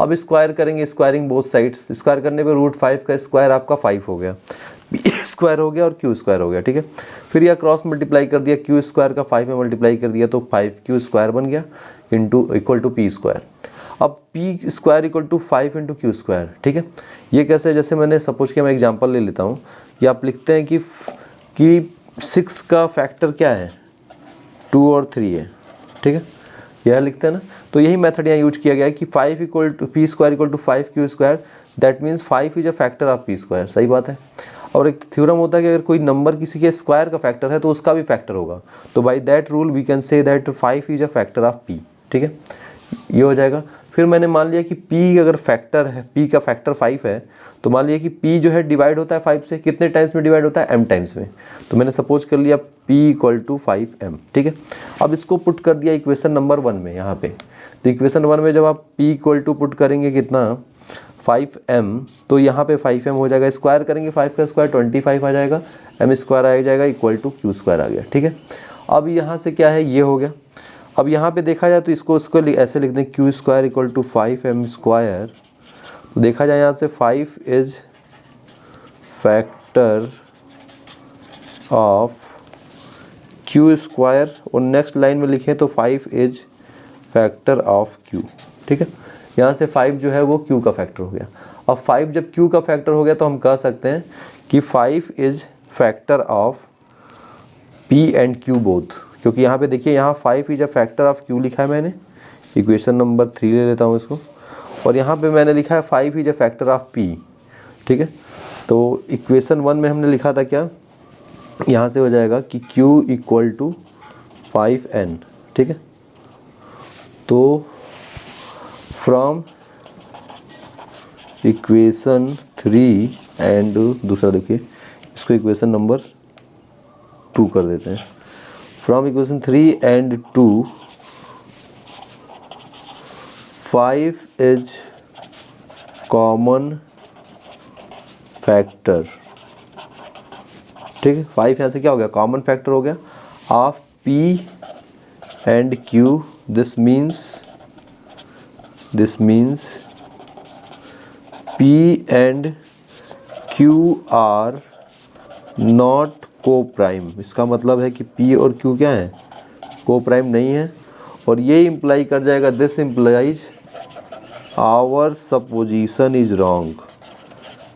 अब स्क्वायर करेंगे, स्क्वायरिंग बोथ साइड्स, स्क्वायर करने पे √5 का स्क्वायर आपका 5 हो गया, p स्क्वायर हो गया और q स्क्वायर हो गया, ठीक है। फिर यह क्रॉस मल्टीप्लाई कर दिया, q स्क्वायर का 5 में मल्टीप्लाई कर दिया तो 5q स्क्वायर बन गया into equal to p square. अब p square equal to 5 into q square, ठीक है। ये कैसे, जैसे मैंने सपोज कि मैं एग्जांपल ले लेता हूँ, ये आप लिखते हैं कि 6 का फैक्टर क्या है 2 और 3 है, ठीक है, यह लिखते हैं ना। तो यही मेथड यहाँ यूज किया गया है कि 5 equal to p square equal to 5q square, that means 5 is a factor of p square, सही बात है। और एक थ्योरम होता है कि अगर कोई नंबर किसी के स्क्वायर का फैक्टर है तो उसका भी फैक्टर होगा, तो by that rule we can say that 5 is a factor of p, ठीक है, ये हो जाएगा। फिर मैंने मान लिया कि p अगर फैक्टर है, p का फैक्टर 5 है, तो मान लिया कि p जो है डिवाइड होता है 5 से, कितने टाइम्स में डिवाइड होता है m टाइम्स में। तो मैंने सपोज कर लिया p इक्वल टू 5m, ठीक है। अब इसको पुट कर दिया इक्वेशन नंबर 1 में यहाँ पे। तो इक्वेशन 1 में जब आप p इक्वल टू पुट करेंगे कितना 5m, तो यहाँ पे 5m हो जाएगा, स्क्वायर करेंगे 5 का स्क्वायर 25 आ जाएगा, m स्क्वायर आ जाएगा इक्वल टू q स्क्वायर आ गया, ठीक है। अब यहाँ से क्या है, ये हो गया। अब यहाँ पे देखा जाए तो इसको ऐसे लिख दें q square equal to 5m square. तो देखा जाए यहाँ से 5 is factor of q square, और नेक्स्ट लाइन में लिखें तो 5 इज फैक्टर ऑफ q, ठीक है। यहाँ से 5 जो है वो q का फैक्टर हो गया। अब 5 जब q का फैक्टर हो गया तो हम कह सकते हैं कि 5 is factor of p and q both, क्योंकि यहाँ पे देखिए यहाँ 5 is a factor of q लिखा है मैंने, इक्वेशन नंबर 3 ले लेता हूँ इसको, और यहाँ पे मैंने लिखा है 5 is a factor of p, ठीक है। तो इक्वेशन 1 में हमने लिखा था क्या, यहाँ से हो जाएगा कि q इक्वल टू 5n, ठीक है। तो फ्रॉम इक्वेशन 3 एंड दूसरा देखिए, इसको इक्वेशन नंबर 2 कर देते हैं। From equation 3 and 2 5 is common factor. ठीक है, 5 यहाँ से क्या हो गया, कॉमन फैक्टर हो गया of P and Q। This means P and Q are not coprime. इसका मतलब है कि P और Q क्या है, को प्राइम नहीं है। और ये इम्प्लाई कर जाएगा, this implies our supposition is wrong.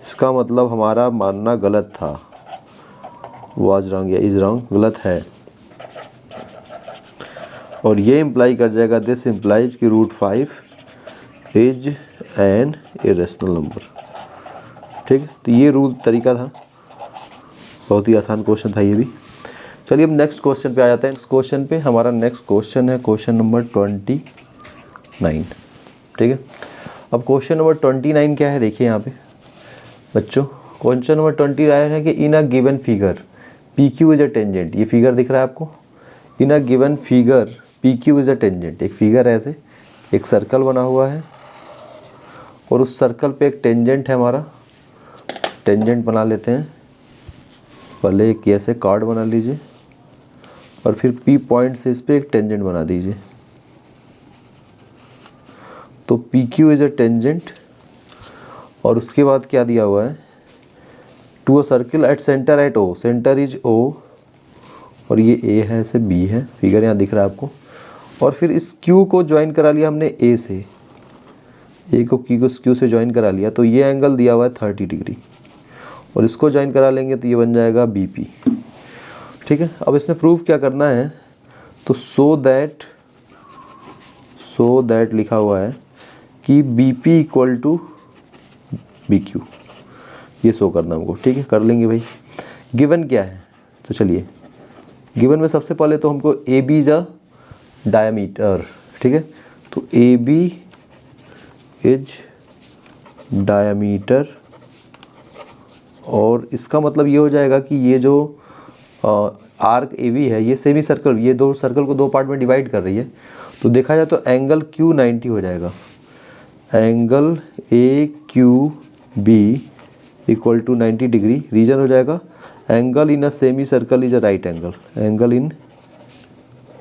इसका मतलब हमारा मानना गलत था, वाज रॉन्ग या इज रॉन्ग, गलत है। और ये इम्प्लाई कर जाएगा, दिस इम्प्लाइज कि √5 इज एन इरेशनल नंबर। ठीक है, तो ये रूल तरीका था, बहुत ही आसान क्वेश्चन था ये भी। चलिए अब नेक्स्ट क्वेश्चन पे आ जाते हैं। इस क्वेश्चन पे हमारा नेक्स्ट क्वेश्चन है क्वेश्चन नंबर 29। ठीक है, अब क्वेश्चन नंबर 29 क्या है, देखिए यहाँ पे बच्चों, क्वेश्चन नंबर 29 आया है कि in a given figure PQ is a tangent. ये फिगर दिख रहा है आपको, in a given figure PQ is a tangent. एक फिगर है, ऐसे एक सर्कल बना हुआ है और उस सर्कल पे एक टेंजेंट है हमारा। टेंजेंट बना लेते हैं, पहले एक ऐसे कार्ड बना लीजिए और फिर P पॉइंट से इस पर एक टेंजेंट बना दीजिए। तो PQ इज अ टेंजेंट और उसके बाद क्या दिया हुआ है, to a circle at centre at O, centre is O और ये A है, ऐसे B है, फिगर यहाँ दिख रहा है आपको। और फिर इस Q को ज्वाइन करा लिया हमने A से, A को Q से ज्वाइन करा लिया, तो ये एंगल दिया हुआ है 30 डिग्री और इसको ज्वाइन करा लेंगे तो ये बन जाएगा BP। ठीक है, अब इसमें प्रूफ क्या करना है, तो सो दैट लिखा हुआ है कि BP इक्वल टू BQ, ये शो करना हमको। ठीक है, कर लेंगे भाई। गिवन क्या है, तो चलिए गिवन में सबसे पहले तो हमको AB जा डायमीटर। ठीक है, तो AB इज डायमीटर और इसका मतलब ये हो जाएगा कि ये जो आर्क AB है, ये सेमी सर्कल, ये दो सर्कल को दो पार्ट में डिवाइड कर रही है। तो देखा जाए तो एंगल Q 90 हो जाएगा। Angle AQB equal to 90 degree, reason हो जाएगा angle in a semi circle is a right angle. Angle in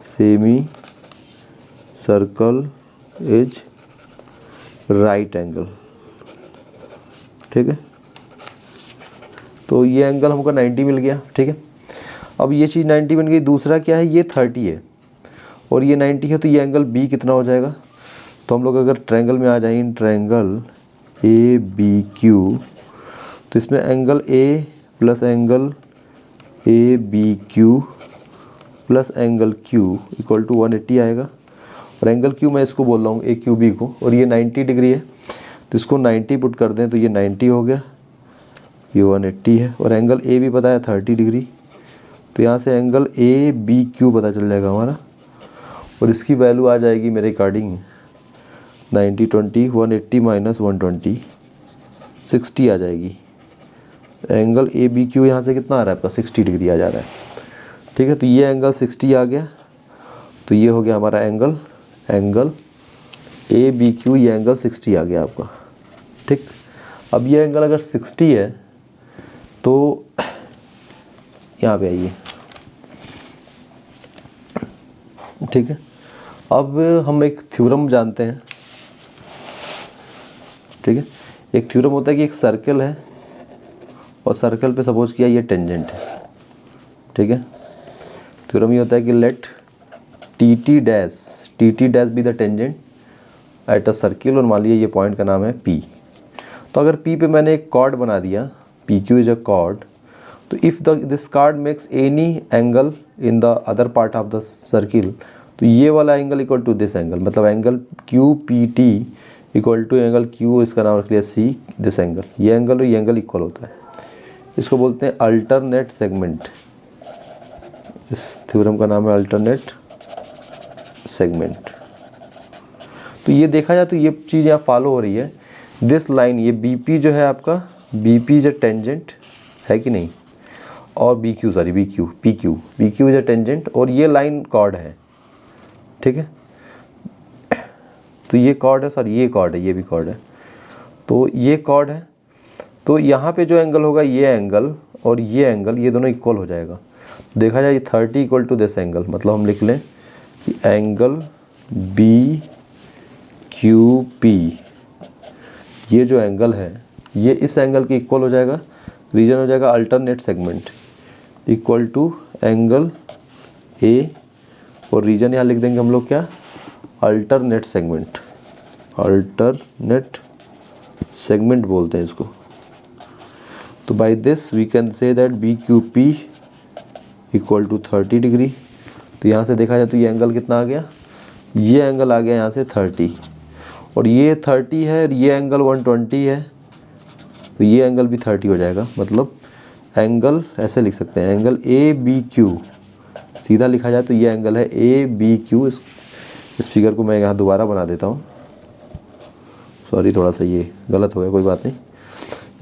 semi circle is right angle. ठीक है, तो ये एंगल हमको 90 मिल गया। ठीक है, अब ये चीज़ 90 बन गई। दूसरा क्या है, ये 30 है और ये 90 है, तो ये एंगल B कितना हो जाएगा। तो हम लोग अगर ट्रायंगल में आ जाए, इन ट्रायंगल ABQ, तो इसमें angle A plus angle ABQ plus angle Q equal to 180 आएगा। और एंगल Q मैं इसको बोल रहा हूँ AQB को, और ये 90 डिग्री है, तो इसको 90 पुट कर दें तो ये 90 हो गया, ये 180 है। और एंगल A भी पता है 30 डिग्री, तो यहाँ से एंगल ABQ पता चल जाएगा हमारा। और इसकी वैल्यू आ जाएगी मेरे अकॉर्डिंग 90 20 180 माइनस 120 60 आ जाएगी। एंगल ABQ यहाँ से कितना आ रहा है आपका, 60 डिग्री आ जा रहा है। ठीक है, तो ये एंगल 60 आ गया, तो ये हो गया हमारा एंगल ABQ, ये एंगल 60 आ गया आपका। ठीक, अब ये एंगल अगर 60 है तो यहाँ पे आइए। ठीक है, अब हम एक थ्योरम जानते हैं। ठीक है, एक थ्योरम होता है कि एक सर्कल है और सर्कल पे सपोज किया ये टेंजेंट है। ठीक है, थ्योरम ये होता है कि let TT dash be the tangent at a circle, और मान लीजिए ये पॉइंट का नाम है P। तो अगर P पे मैंने एक कॉर्ड बना दिया, PQ इज अ कॉर्ड, तो if this chord makes any angle in the other part of the circle, तो ये वाला angle equal to this angle, मतलब angle QPT equal to angle Q, इसका नाम रख लिया C, दिस एंगल, ये एंगल और ये एंगल इक्वल होता है। इसको बोलते हैं अल्टरनेट सेगमेंट। इस थ्योरम का नाम है अल्टरनेट सेगमेंट। तो ये देखा जाए तो ये चीज़ यहाँ फॉलो हो रही है। दिस लाइन, ये BP जो है आपका, BP इज अ टेंजेंट है कि नहीं, और BQ, sorry PQ is a tangent, और ये लाइन कॉर्ड है, ठीक है। तो ये कॉर्ड है, सॉरी ये कॉर्ड है, ये भी कॉर्ड है, तो ये कॉर्ड है। तो यहाँ पे जो एंगल होगा, ये एंगल और ये एंगल, ये दोनों इक्वल हो जाएगा। देखा जाए 30 इक्वल टू दिस एंगल, मतलब हम लिख लें कि एंगल BQP, ये जो एंगल है ये इस एंगल के इक्वल हो जाएगा। रीजन हो जाएगा alternate segment equal to angle A, और रीजन यहाँ लिख देंगे हम लोग क्या, अल्टरनेट सेगमेंट, अल्टरनेट सेगमेंट बोलते हैं इसको। तो by this we can say that BQP equal to 30 degree. तो यहाँ से देखा जाए तो ये एंगल कितना आ गया, ये एंगल आ गया यहाँ से 30, और ये 30 है और ये एंगल 120 है, तो ये एंगल भी 30 हो जाएगा। मतलब एंगल ऐसे लिख सकते हैं, एंगल ABQ, सीधा लिखा जाए तो ये एंगल है ABQ। इस फिगर को मैं यहाँ दोबारा बना देता हूँ, सॉरी थोड़ा सा ये गलत हो गया, कोई बात नहीं,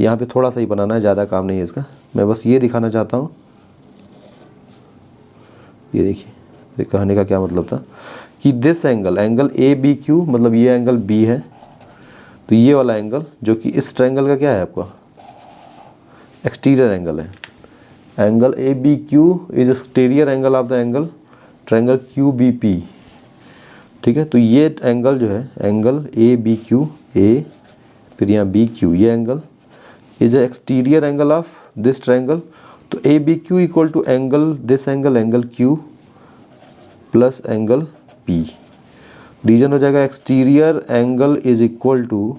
यहाँ पे थोड़ा सा ही बनाना है, ज़्यादा काम नहीं है इसका, मैं बस ये दिखाना चाहता हूँ। ये देखिए, ये कहने का क्या मतलब था कि दिस एंगल, एंगल ABQ, मतलब ये एंगल B है, तो ये वाला एंगल जो कि इस ट्रायंगल का क्या है आपका, एक्सटीरियर एंगल है। Angle ABQ is exterior angle of the angle triangle QBP, ठीक है। तो ये एंगल जो है, एंगल ABQ, A फिर यहाँ BQ, ये angle is a exterior angle of this triangle. तो ABQ equal to angle, this angle, angle Q plus angle P। Reason हो जाएगा exterior angle is equal to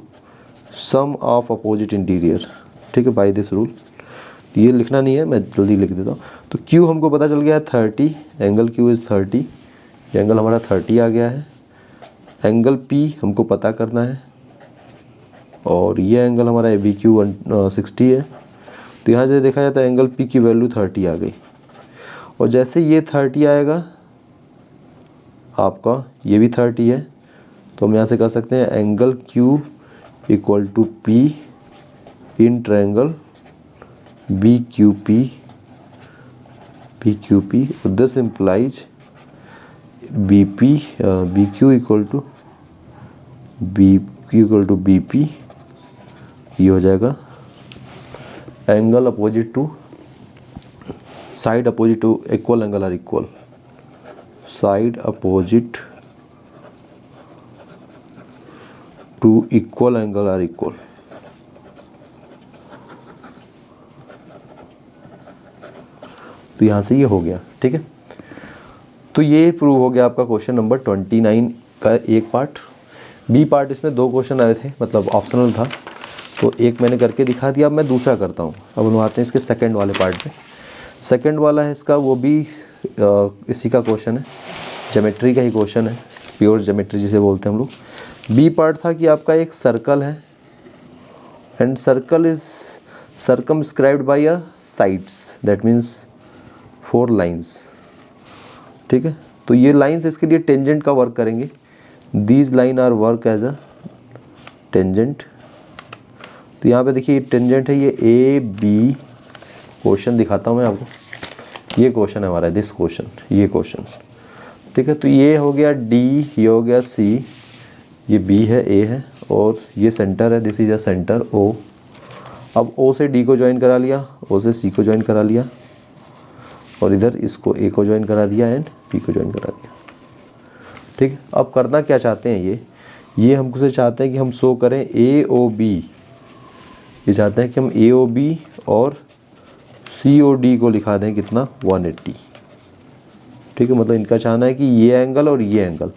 sum of opposite interior, ठीक है, बाय दिस रूल। ये लिखना नहीं है, मैं जल्दी लिख देता हूँ। तो Q हमको पता चल गया है 30, एंगल Q इज़ 30, एंगल हमारा 30 आ गया है। एंगल P हमको पता करना है, और ये एंगल हमारा ABQ 60 है। तो यहाँ से देखा जाता है एंगल P की वैल्यू 30 आ गई, और जैसे ये 30 आएगा आपका, ये भी 30 है, तो हम यहाँ से कर सकते हैं angle Q equal to P in triangle BQP, और this implies BQ equal to BP। ये हो जाएगा angle opposite to, side opposite to equal angle are equal, side opposite to equal angle are equal. तो यहाँ से ये हो गया, ठीक है। तो ये प्रूव हो गया आपका क्वेश्चन नंबर 29 का एक पार्ट। बी पार्ट इसमें 2 क्वेश्चन आए थे, मतलब ऑप्शनल था, तो एक मैंने करके दिखा दिया। अब मैं दूसरा करता हूँ। अब हम आते हैं इसके सेकंड वाले पार्ट पे। सेकंड वाला है इसका, वो भी इसी का क्वेश्चन है, ज्योमेट्री का ही क्वेश्चन है, प्योर ज्योमेट्री जिसे बोलते हैं हम लोग। बी पार्ट था कि आपका एक सर्कल है and circle is circumscribed by a sides, that means 4 lines, ठीक है। तो ये लाइन्स इसके लिए टेंजेंट का वर्क करेंगे। These line are work as a tangent. तो यहाँ पे देखिए टेंजेंट है ये AB। क्वेश्चन दिखाता हूँ मैं आपको। ये क्वेश्चन है हमारा, दिस क्वेश्चन, ये क्वेश्चन, ठीक है। तो ये हो गया D, ये हो गया C, ये B है, A है, और ये सेंटर है, this is a centre O। अब O से D को ज्वाइन करा लिया, O से C को ज्वाइन करा लिया, और इधर इसको A को ज्वाइन करा दिया एंड P को ज्वाइन करा दिया, ठीक है। अब करना क्या चाहते हैं ये हमको से चाहते हैं कि हम शो करें AOB। ये चाहते हैं कि हम AOB और COD को लिखा दें कितना, 180, ठीक है। मतलब इनका चाहना है कि ये एंगल और ये एंगल,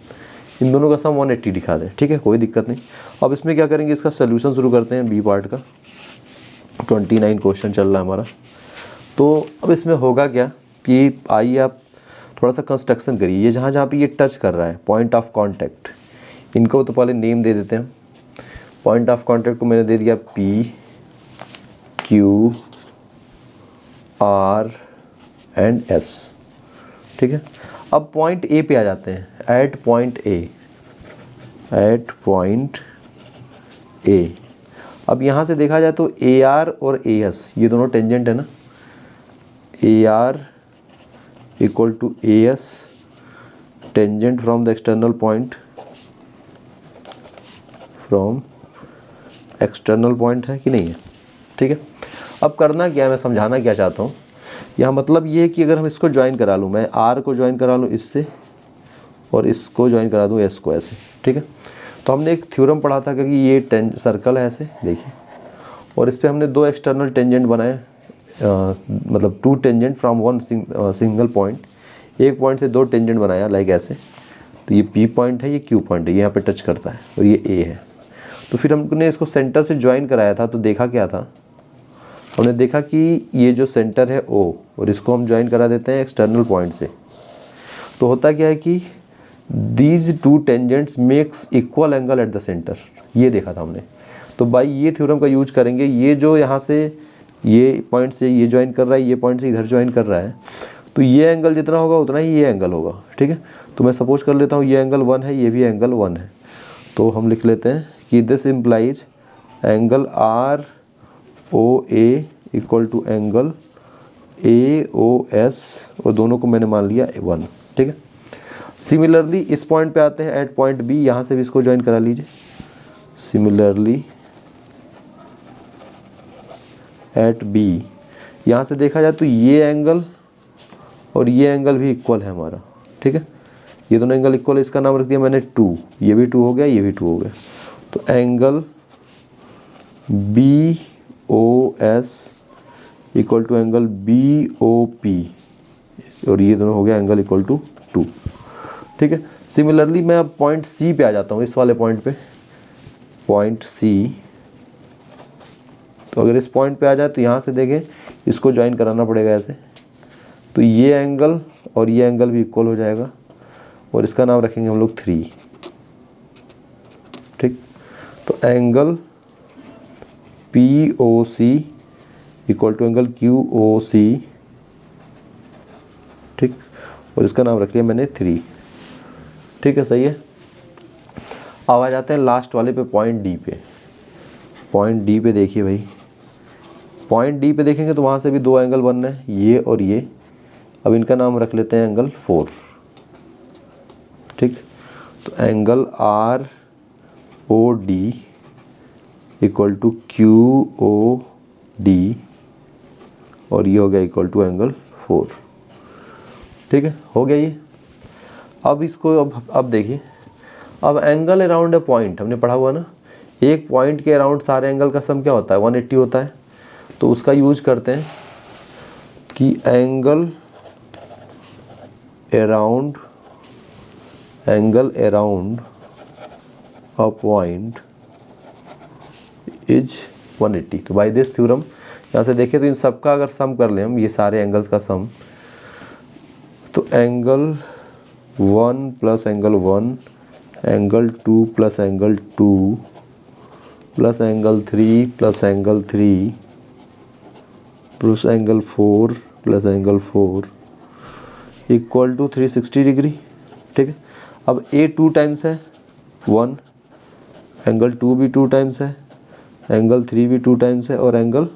इन दोनों का सम 180 दिखा दें, ठीक है, कोई दिक्कत नहीं। अब इसमें क्या करेंगे, इसका सोल्यूशन शुरू करते हैं बी पार्ट का। 29 क्वेश्चन चल रहा है हमारा। तो अब इसमें होगा क्या कि आइए आप थोड़ा सा कंस्ट्रक्शन करिए। ये जहाँ जहाँ पे ये टच कर रहा है, पॉइंट ऑफ कांटेक्ट, इनको तो पहले नेम दे देते हैं। पॉइंट ऑफ कांटेक्ट को मैंने दे दिया P, Q, R and S, ठीक है। अब पॉइंट A पे आ जाते हैं, एट पॉइंट A, अब यहाँ से देखा जाए तो ए आर और ए एस ये दोनों टेंजेंट है ना, A R equal to A S tangent from the external point, from external point है कि नहीं है, ठीक है। अब करना क्या है, मैं समझाना क्या चाहता हूँ यहाँ, मतलब ये है कि अगर हम इसको ज्वाइन करा लूँ, मैं आर को ज्वाइन करा लूँ इससे और इसको ज्वाइन करा दूँ एस को ऐसे, ठीक है। तो हमने एक थ्योरम पढ़ा था कि ये सर्कल है ऐसे देखिए, और इस पर हमने दो एक्सटर्नल टेंजेंट बनाए, मतलब two tangent from one single point, एक पॉइंट से दो टेंजेंट बनाया लाइक ऐसे। तो ये पी पॉइंट है, ये क्यू पॉइंट है, ये यहाँ पे टच करता है और ये ए है। तो फिर हमने इसको सेंटर से ज्वाइन कराया था, तो देखा क्या था, हमने देखा कि ये जो सेंटर है ओ, और इसको हम ज्वाइन करा देते हैं एक्सटर्नल पॉइंट से। तो होता क्या है कि these two tangents makes equal angle at the centre, ये देखा था हमने। तो बाई ये थ्योरम का यूज करेंगे, ये जो यहाँ से ये पॉइंट से ये ज्वाइन कर रहा है, ये पॉइंट से इधर ज्वाइन कर रहा है, तो ये एंगल जितना होगा उतना ही ये एंगल होगा, ठीक है। तो मैं सपोज कर लेता हूँ ये एंगल 1 है, ये भी एंगल 1 है। तो हम लिख लेते हैं कि this implies angle R O A equal to angle A O S, और दोनों को मैंने मान लिया 1, ठीक है। सिमिलरली इस पॉइंट पे आते हैं एट पॉइंट बी, यहाँ से भी इसको ज्वाइन करा लीजिए। सिमिलरली एट बी, यहाँ से देखा जाए तो ये एंगल और ये एंगल भी इक्वल है हमारा, ठीक है। ये दोनों एंगल इक्वल है, इसका नाम रख दिया मैंने 2, ये भी 2 हो गया, ये भी 2 हो गया। तो angle B O S equal to angle B O P, और ये दोनों हो गया एंगल इक्वल टू 2, ठीक है। सिमिलरली मैं अब पॉइंट सी पे आ जाता हूँ, इस वाले पॉइंट पे, पॉइंट सी। तो अगर इस पॉइंट पे आ जाए तो यहाँ से देखें इसको ज्वाइन कराना पड़ेगा ऐसे, तो ये एंगल और ये एंगल भी इक्वल हो जाएगा, और इसका नाम रखेंगे हम लोग 3, ठीक। तो angle P O C equal to angle Q O C, ठीक, और इसका नाम रख लिया मैंने 3, ठीक है, सही है। अब आ जाते हैं लास्ट वाले पे, पॉइंट डी पे। पॉइंट डी पे देखिए भाई, पॉइंट डी पे देखेंगे तो वहाँ से भी दो एंगल बन रहे हैं, ये और ये। अब इनका नाम रख लेते हैं एंगल 4, ठीक। तो angle R O D equal to Q O D, और ये हो गया इक्वल टू एंगल 4, ठीक है, हो गया ये। अब इसको अब देखिए, अब एंगल अराउंड ए पॉइंट हमने पढ़ा हुआ ना, एक पॉइंट के अराउंड सारे एंगल का सम क्या होता है, 180 होता है। तो उसका यूज करते हैं कि angle around a point is 180। तो बाय दिस थ्योरम यहाँ से देखें तो इन सब का अगर सम कर लें हम, ये सारे एंगल्स का सम, तो angle 1 plus angle 1, angle 2 plus angle 2 plus angle 3 plus angle 3 plus angle 4 plus angle 4 equal to 360 degree, ठीक है। अब ए 2 टाइम्स है 1, एंगल 2 भी 2 टाइम्स है, एंगल 3 भी 2 टाइम्स है, और एंगल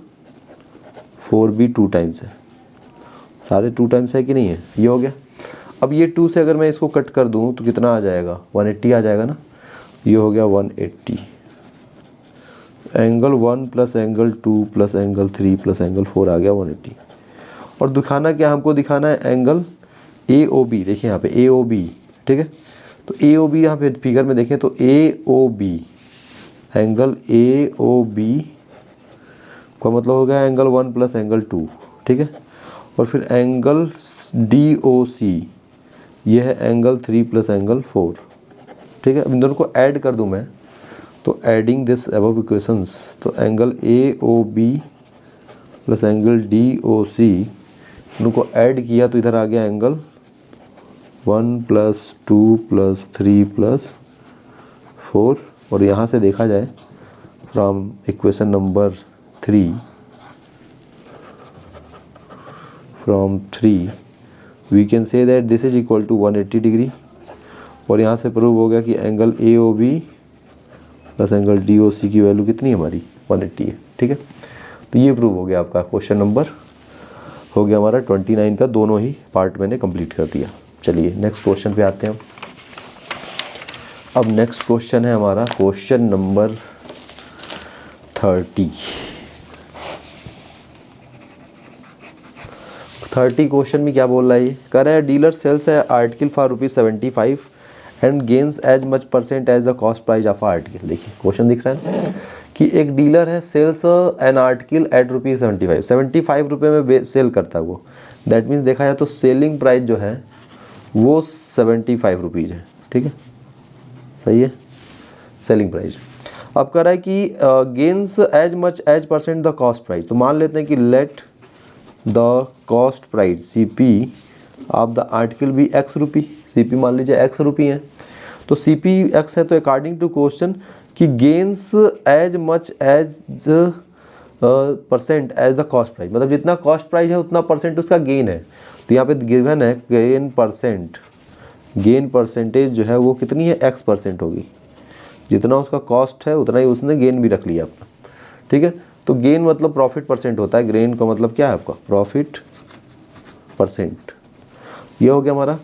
4 भी 2 टाइम्स है, सारे 2 टाइम्स है कि नहीं है, ये हो गया। अब ये 2 से अगर मैं इसको कट कर दूं तो कितना आ जाएगा, 180 आ जाएगा ना, ये हो गया 180। Angle 1 plus angle 2 plus angle 3 plus angle 4 आ गया 180। और दिखाना क्या, हमको दिखाना है एंगल ए ओ बी, देखिए यहाँ पे ए ओ बी, ठीक है। तो ए ओ बी यहाँ पे फिगर में देखें तो A O B, angle A O B का मतलब हो गया एंगल 1 प्लस एंगल 2, ठीक है। और फिर एंगल डी ओ सी, ये है एंगल 3 प्लस एंगल 4, ठीक है। अब इन दोनों को ऐड कर दूं मैं, तो एडिंग दिस अबव इक्वेशंस, तो angle A O B plus angle D O C, इनको ऐड किया तो इधर आ गया एंगल 1 प्लस 2 प्लस 3 प्लस 4। और यहाँ से देखा जाए from equation number 3, from 3 we can say that this is equal to 180 degree. और यहाँ से प्रूव हो गया कि angle A O B plus angle D O C की वैल्यू कितनी है हमारी, 180 है, ठीक है। तो ये प्रूव हो गया आपका क्वेश्चन नंबर, हो गया हमारा 29 का, दोनों ही पार्ट मैंने कंप्लीट कर दिया। चलिए नेक्स्ट क्वेश्चन पे आते हैं हम। अब नेक्स्ट क्वेश्चन है हमारा क्वेश्चन नंबर 30। 30 क्वेश्चन में क्या बोल रहा है, ये कह रहा है डीलर सेल्स है article for ₹75 and gains as much percent as the cost price of article. देखिए क्वेश्चन दिख रहा है कि एक डीलर है सेल्स एन आर्टिकल एट ₹75, 75 रुपये में सेल करता है वो। दैट मीन्स देखा जाए तो सेलिंग प्राइस जो है वो 75 रुपीज़ है, ठीक है, सही है, सेलिंग प्राइस। अब कह रहा है कि gains as much as percent the cost price. तो मान लेते हैं कि let the cost price CP of the article भी X रुपी, CP मान लीजिए X रुपी है, तो CP X है, तो अकॉर्डिंग टू क्वेश्चन कि gains as much as percent as the cost price, मतलब जितना कॉस्ट प्राइस है उतना परसेंट उसका गेन है। तो यहाँ पे गिवन है गेन परसेंटेज जो है वो कितनी है, X% होगी, जितना उसका कॉस्ट है उतना ही उसने गेन भी रख लिया अपना, ठीक है। तो गेन मतलब प्रॉफिट परसेंट होता है, गेन का मतलब क्या है आपका, प्रॉफिट परसेंट। ये हो गया हमारा।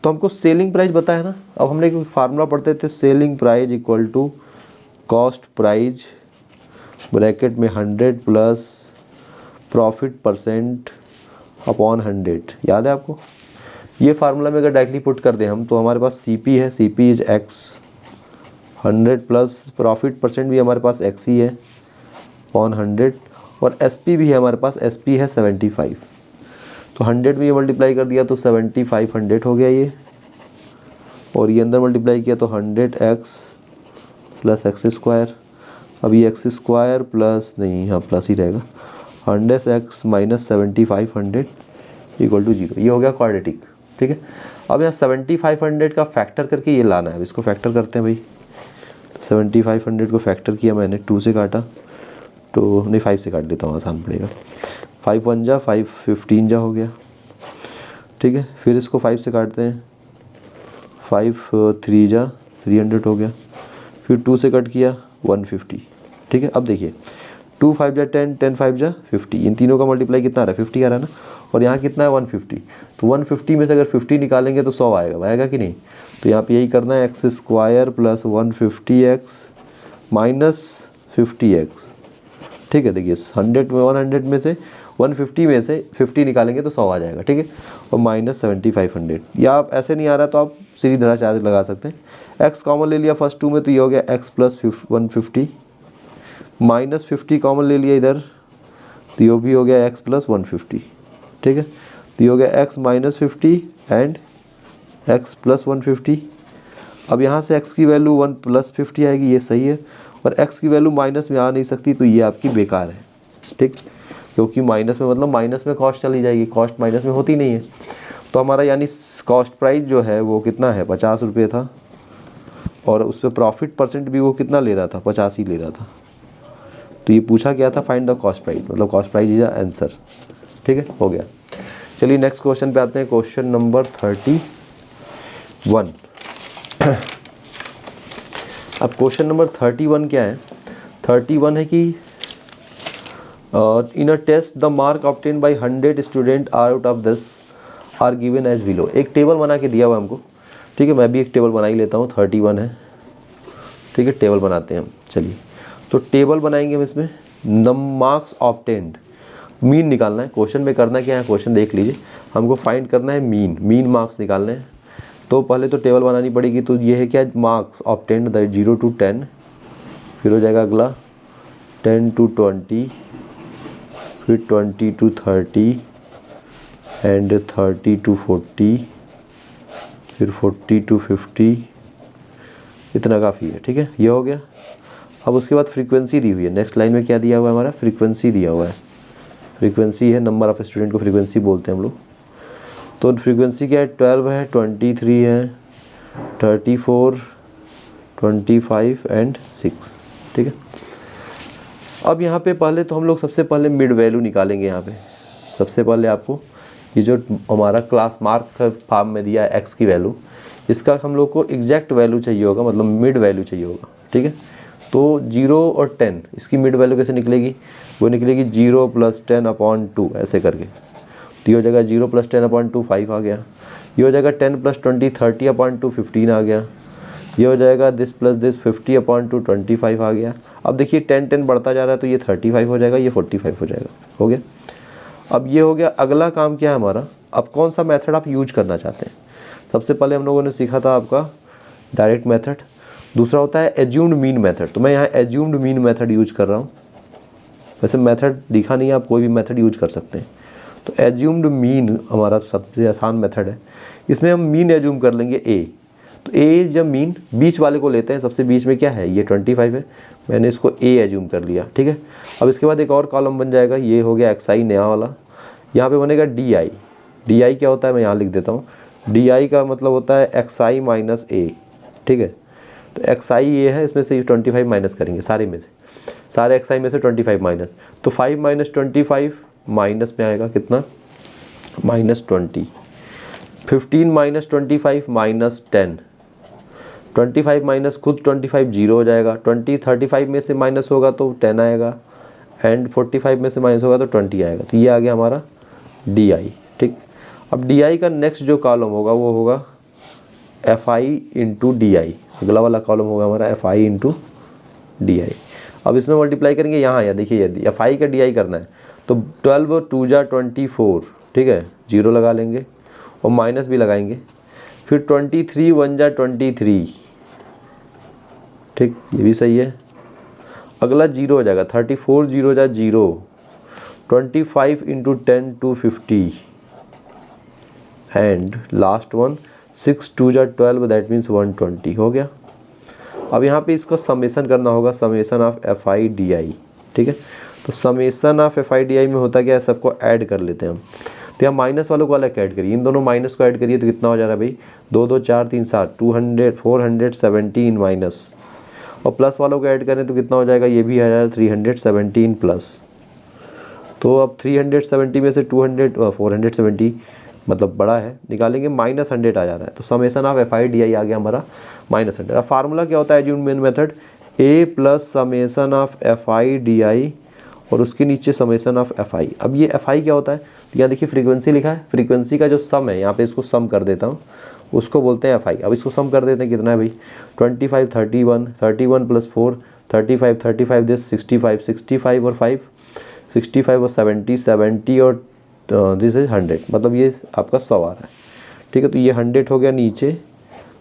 तो हमको सेलिंग प्राइस बताया ना, अब हमने एक फार्मूला पढ़ते थे, selling price equal to cost price bracket में 100 प्लस प्रॉफिट परसेंट अपॉन 100, याद है आपको। ये फार्मूला में अगर डायरेक्टली पुट कर दें हम, तो हमारे पास CP है, CP is X, 100 plus profit percent भी हमारे पास X ही है अपॉन 100, और SP भी है हमारे पास, SP है 75। तो 100 में ये मल्टीप्लाई कर दिया तो 75 100 हो गया ये, और ये अंदर मल्टीप्लाई किया तो 100x प्लस x²। अब ये x² प्लस नहीं, यहाँ प्लस ही रहेगा, 100x माइनस 75 100 इक्वल टू 0। ये हो गया क्वाड्रेटिक, ठीक है। अब यहाँ 75 100 का फैक्टर करके ये लाना है, अब इसको फैक्टर करते हैं भाई। 75 100 को फैक्टर किया मैंने, 2 से काटा, तो नहीं 5 से काट देता हूँ, आसान पड़ेगा। 5 1 जा 5 15 जा हो गया, ठीक है। फिर इसको 5 से काटते हैं, 5 3 जा 300 हो गया, फिर 2 से कट किया 150, ठीक है। अब देखिए 2 5 जा 10, 10 5 जा 50, इन तीनों का मल्टीप्लाई कितना आ रहा है, 50 आ रहा है ना, और यहाँ कितना है 150। तो 150 में से अगर 50 निकालेंगे तो 100 आएगा कि नहीं। तो यहाँ पे यही करना है, x² plus 150x minus 50x, ठीक है। देखिए 100 में से 150 में से 50 निकालेंगे तो 100 आ जाएगा, ठीक है, और माइनस 75 100। या आप ऐसे नहीं आ रहा तो आप सीधी तरह चार्ज लगा सकते हैं। x कॉमन ले लिया फर्स्ट 2 में, तो ये हो गया x प्लस 150, माइनस 50 कॉमन ले लिया इधर, तो ये भी हो गया x प्लस 150, ठीक है। तो ये हो गया x minus 50 and x plus 150। अब यहाँ से x की वैल्यू 1 प्लस 50 आएगी, ये सही है, और x की वैल्यू माइनस में आ नहीं सकती, तो ये आपकी बेकार है, ठीक, क्योंकि माइनस में मतलब माइनस में कॉस्ट चली जाएगी, कॉस्ट माइनस में होती नहीं है। तो हमारा यानी कॉस्ट प्राइस जो है वो कितना है, 50 रुपये था, और उस पर प्रॉफिट परसेंट भी वो कितना ले रहा था, 50 ही ले रहा था। तो ये पूछा गया था फाइंड द कॉस्ट प्राइस, मतलब कॉस्ट प्राइस इज आंसर, ठीक है, हो गया। चलिए नेक्स्ट क्वेश्चन पे आते हैं, क्वेश्चन नंबर 31। अब क्वेश्चन नंबर 31 क्या है, 31 है कि in a test the mark obtain by 100 student out of this are given as below. एक टेबल बना के दिया हुआ हमको, ठीक है, मैं भी एक टेबल बना ही लेता हूँ, 31 है, ठीक है, टेबल बनाते हैं हम। चलिए तो टेबल बनाएंगे हम, इसमें मार्क्स ऑब्टेन्ड, मीन निकालना है। क्वेश्चन में करना क्या है, क्वेश्चन देख लीजिए, हमको फाइंड करना है मीन मार्क्स निकालने हैं। तो पहले तो टेबल बनानी पड़ेगी। तो ये है क्या, मार्क्स ऑब्टेन्ड 0 to 10, फिर हो जाएगा अगला 10 to 20, फिर 20 to 30 एंड 30 to 40, फिर 40 to 50, इतना काफ़ी है, ठीक है, ये हो गया। अब उसके बाद फ्रीक्वेंसी दी हुई है, नेक्स्ट लाइन में क्या दिया हुआ है हमारा, फ्रीक्वेंसी दिया हुआ है। फ्रीक्वेंसी है नंबर ऑफ स्टूडेंट को फ्रीक्वेंसी बोलते हैं हम लोग। तो फ्रीक्वेंसी क्या है, 12 है, 23 है, 34, 25 एंड 6, ठीक है। अब यहाँ पे पहले तो हम लोग सबसे पहले मिड वैल्यू निकालेंगे। यहाँ पे सबसे पहले आपको ये जो हमारा क्लास मार्क फॉर्म में दिया है x की वैल्यू, इसका हम लोग को एग्जैक्ट वैल्यू चाहिए होगा, मतलब मिड वैल्यू चाहिए होगा, ठीक है। तो 0 और 10 इसकी मिड वैल्यू कैसे निकलेगी, वो निकलेगी 0 + 10/2 ऐसे करके। तो ये हो जाएगा 0 + 10/2 5 आ गया। ये हो जाएगा 10 + 20 30/2 15 आ गया। ये हो जाएगा दिस प्लस दिस 50/2 25 आ गया। अब देखिए 10 बढ़ता जा रहा है तो ये 35 हो जाएगा, ये 45 हो जाएगा, हो गया। अब ये हो गया। अगला काम क्या है हमारा, अब कौन सा मेथड आप यूज करना चाहते हैं। सबसे पहले हम लोगों ने सीखा था आपका डायरेक्ट मेथड, दूसरा होता है एज्यूम्ड मीन मेथड। तो मैं यहाँ एज्यूम्ड मीन मेथड यूज कर रहा हूँ। वैसे मेथड दिखा नहीं है, आप कोई भी मेथड यूज कर सकते हैं। तो एज्यूम्ड मीन हमारा सबसे आसान मेथड है। इसमें हम मीन एज्यूम कर लेंगे ए। तो ए जब मीन बीच वाले को लेते हैं, सबसे बीच में क्या है, ये 25 है, मैंने इसको ए एज्यूम कर लिया, ठीक है। अब इसके बाद एक और कॉलम बन जाएगा, ये हो गया एक्स आई नया वाला। यहाँ पे बनेगा डी आई। डी आई क्या होता है, मैं यहाँ लिख देता हूँ। डी आई का मतलब होता है एक्स आई माइनस ए, ठीक है। तो एक्स आई ये है, इसमें से 25 माइनस करेंगे सारे में से, सारे एक्स आई में से 25 माइनस। तो 5 - 25 माइनस में आएगा कितना, -20। 15 - 25 -10। 25 माइनस खुद 25 0 हो जाएगा। 35 में से माइनस होगा तो 10 आएगा, एंड 45 में से माइनस होगा तो 20 आएगा। तो ये आ गया हमारा डी आई, ठीक। अब डी आई का नेक्स्ट जो कॉलम होगा वो होगा F I into D I. अगला वाला कॉलम होगा हमारा F I into D I. अब इसमें मल्टीप्लाई करेंगे, यहाँ या देखिए यदि एफ आई का डी आई करना है तो 12 और 2 जा 24, ठीक है, 0 लगा लेंगे और माइनस भी लगाएंगे। फिर 23 1 जा 23, ठीक, ये भी सही है। अगला 0 हो जाएगा, 34 0 जा 0, 25 इंटू 10 250, एंड लास्ट वन 6 2 जा 12, दैट मीन्स 120 हो गया। अब यहाँ पे इसको समेसन करना होगा, summation of F I D आई, ठीक है। तो summation of F I D आई में होता क्या है, सबको ऐड कर लेते हैं हम। तो यहाँ माइनस वालों को अलग ऐड करिए, इन दोनों माइनस को ऐड करिए तो कितना हो जा रहा है भाई, 2 2 4 3 7 200 417 माइनस, और प्लस वालों को ऐड करें तो कितना हो जाएगा, ये भी आ जाएगा 317 प्लस। तो अब 370 में से 470 मतलब बड़ा है, निकालेंगे -100 आ जा रहा है। तो summation of F I D I आ गया हमारा -100। अब फार्मूला क्या होता है assumed mean method, A plus summation of F I D I और उसके नीचे समेसन ऑफ एफ आई। अब ये एफ आई क्या होता है, तो यहाँ देखिए फ्रीक्वेंसी लिखा है, फ्रीक्वेंसी का जो सम है यहाँ पे इसको सम कर देता हूँ, उसको बोलते हैं एफ आई। अब इसको सम कर देते हैं, कितना है भाई 25 31 31 + 4 35 35 दिस 65 65 और 5 65 और 70 70 और दिस इज 100, मतलब ये आपका 100 आ रहा है, ठीक है। तो ये 100 हो गया, नीचे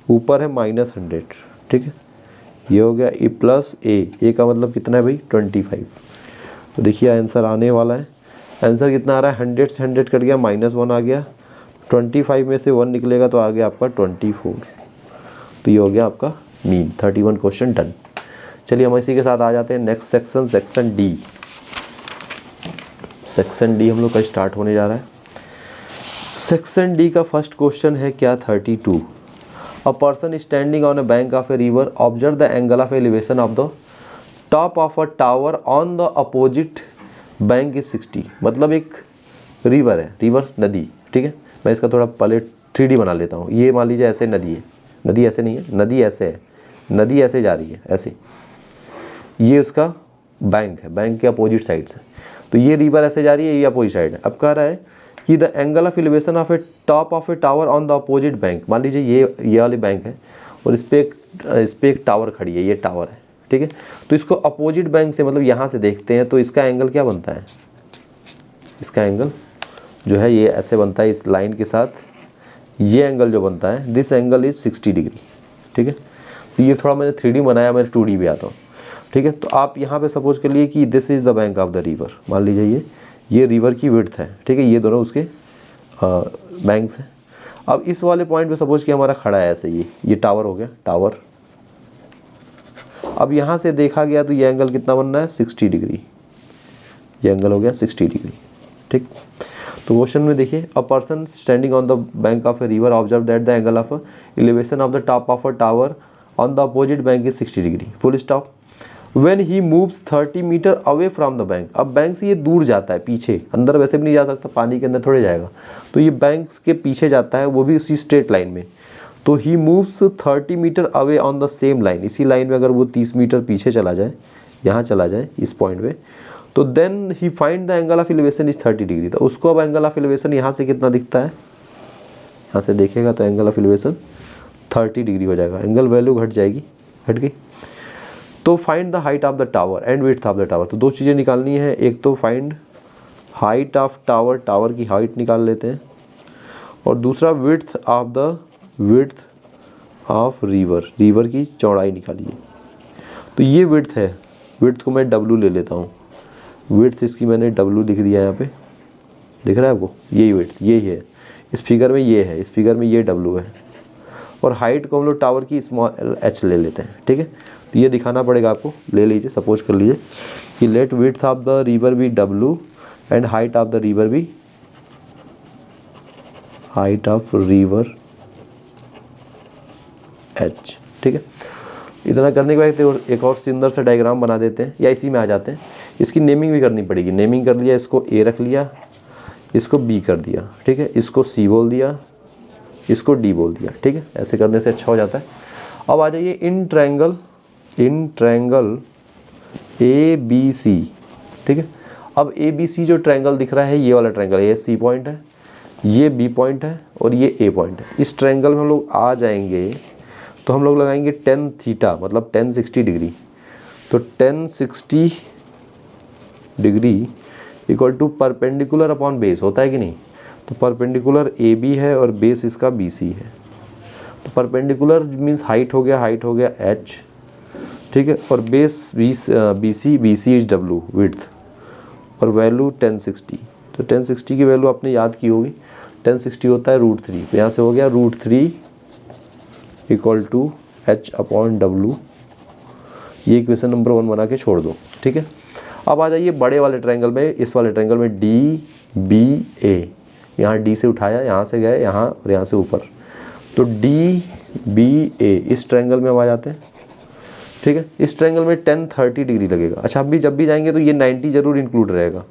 ऊपर है -100, ठीक है। ये हो गया ए प्लस ए का मतलब कितना है भाई 25। तो देखिए आंसर आने वाला है, आंसर कितना आ रहा है, 100 से 100 कट गया, -1 आ गया, 25 में से 1 निकलेगा तो आ गया आपका 24। तो ये हो गया आपका मीन। 31 question done. चलिए हम इसी के साथ आ जाते हैं next section, section D. Section D हम लोग का स्टार्ट होने जा रहा है। सेक्शन डी का फर्स्ट क्वेश्चन है क्या, 32। अ person standing on a bank of a river observe the angle of elevation of the top of a tower on the opposite bank is 60। मतलब एक रिवर है, रिवर नदी, ठीक है। मैं इसका थोड़ा पहले 3D बना लेता हूँ। ये मान लीजिए ऐसे नदी है, नदी ऐसे नहीं है, नदी ऐसे है, नदी ऐसे जा रही है ऐसे, ये उसका बैंक है, बैंक के अपोजिट साइड से। तो ये रिवर ऐसे जा रही है, ये अपोजिट साइड है। अब कह रहा है कि the angle of elevation of A top of A tower on the opposite bank. मान लीजिए ये वाली बैंक है और इस पे एक टावर खड़ी है, ये टावर है, ठीक है। तो इसको अपोजिट बैंक से मतलब यहाँ से देखते हैं तो इसका एंगल क्या बनता है, इसका एंगल जो है ये ऐसे बनता है इस लाइन के साथ, ये एंगल जो बनता है दिस एंगल इज 60 डिग्री, ठीक है। तो ये थोड़ा मैंने 3D बनाया, मैं 2D भी आता हूँ, ठीक है। तो आप यहाँ पे सपोज कर लिए कि this is the bank of the river, मान लीजिए ये रिवर की विड्थ है, ठीक है, ये दोनों उसके बैंक्स हैं। अब इस वाले पॉइंट पे सपोज कि हमारा खड़ा है ऐसे, ये टावर हो गया, टावर। अब यहाँ से देखा गया तो ये एंगल कितना बनना है 60 डिग्री, ये एंगल हो गया 60 डिग्री, ठीक। तो क्वेश्चन में देखिए, a person standing on the bank of a river observe that the angle of elevation of the top of a tower on the opposite bank is 60 degree, full stop. When he moves 30 metre away from the bank. अब बैंक से ये दूर जाता है, पीछे, अंदर वैसे भी नहीं जा सकता, पानी के अंदर थोड़े जाएगा, तो ये बैंक के पीछे जाता है, वो भी उसी स्ट्रेट लाइन में। तो he moves 30 metre away on the same line, इसी लाइन में अगर वो 30 मीटर पीछे चला जाए, यहाँ चला जाए इस पॉइंट पे, तो then he find the angle of elevation is 30 degree. तो उसको अब एंगल ऑफ एलिवेशन यहाँ से कितना दिखता है, यहाँ से देखेगा तो एंगल ऑफ एलिवेशन 30 डिग्री हो जाएगा, एंगल वैल्यू घट जाएगी, घट गई। तो find the height of the tower and width of the tower. तो दो चीज़ें निकालनी है, एक तो find height of tower, tower की हाइट निकाल लेते हैं, और दूसरा विड्थ ऑफ रिवर, रिवर की चौड़ाई निकालिए। तो ये विड्थ है, विड्थ को मैं W ले लेता हूँ, विड्थ इसकी मैंने W लिख दिया यहाँ पे, दिख रहा है आपको, यही विड्थ यही है, इस फिगर में ये है, इस फिगर में ये W है, और हाइट को हम लोग टावर की स्मॉल h ले लेते हैं, ठीक है। तो ये दिखाना पड़ेगा आपको, ले लीजिए, सपोज कर लीजिए कि let width of the river be W and height of the river be, height of river h, ठीक है। इतना करने के बाद एक और सुंदर सा डायग्राम बना देते हैं, या इसी में आ जाते हैं। इसकी नेमिंग भी करनी पड़ेगी, नेमिंग कर लिया, इसको A रख लिया, इसको B कर दिया, ठीक है, इसको C बोल दिया, इसको D बोल दिया, ठीक है। ऐसे करने से अच्छा हो जाता है। अब आ जाइए इन ट्रायंगल ABC, ठीक है। अब ABC जो ट्रायंगल दिख रहा है, ये वाला ट्रायंगल, ये C पॉइंट है, ये B पॉइंट है और ये A पॉइंट है। इस ट्रायंगल में हम लोग आ जाएंगे तो हम लोग लगाएंगे tan थीटा, मतलब tan 60 डिग्री। तो tan 60 degree equal to perpendicular upon base, होता है कि नहीं। तो परपेंडिकुलर AB है और बेस इसका BC है। तो परपेंडिकुलर मीन्स हाइट हो गया h, ठीक है, और base BC is W, width, और वैल्यू tan 60। तो tan 60 की वैल्यू आपने याद की होगी, tan 60 होता है √3। तो यहाँ से हो गया √3 equal to h upon W। ये इक्वेशन नंबर 1 बना के छोड़ दो, ठीक है। अब आ जाइए बड़े वाले ट्रायंगल में, इस वाले ट्रायंगल में DBA, यहाँ D से उठाया, यहाँ से गए यहाँ और यहाँ से ऊपर, तो DBA इस ट्रायंगल में हम आ जाते हैं, ठीक है। इस ट्रायंगल में tan 30 डिग्री लगेगा। अच्छा, अभी जब भी जाएंगे तो ये 90 जरूर इंक्लूड रहेगा,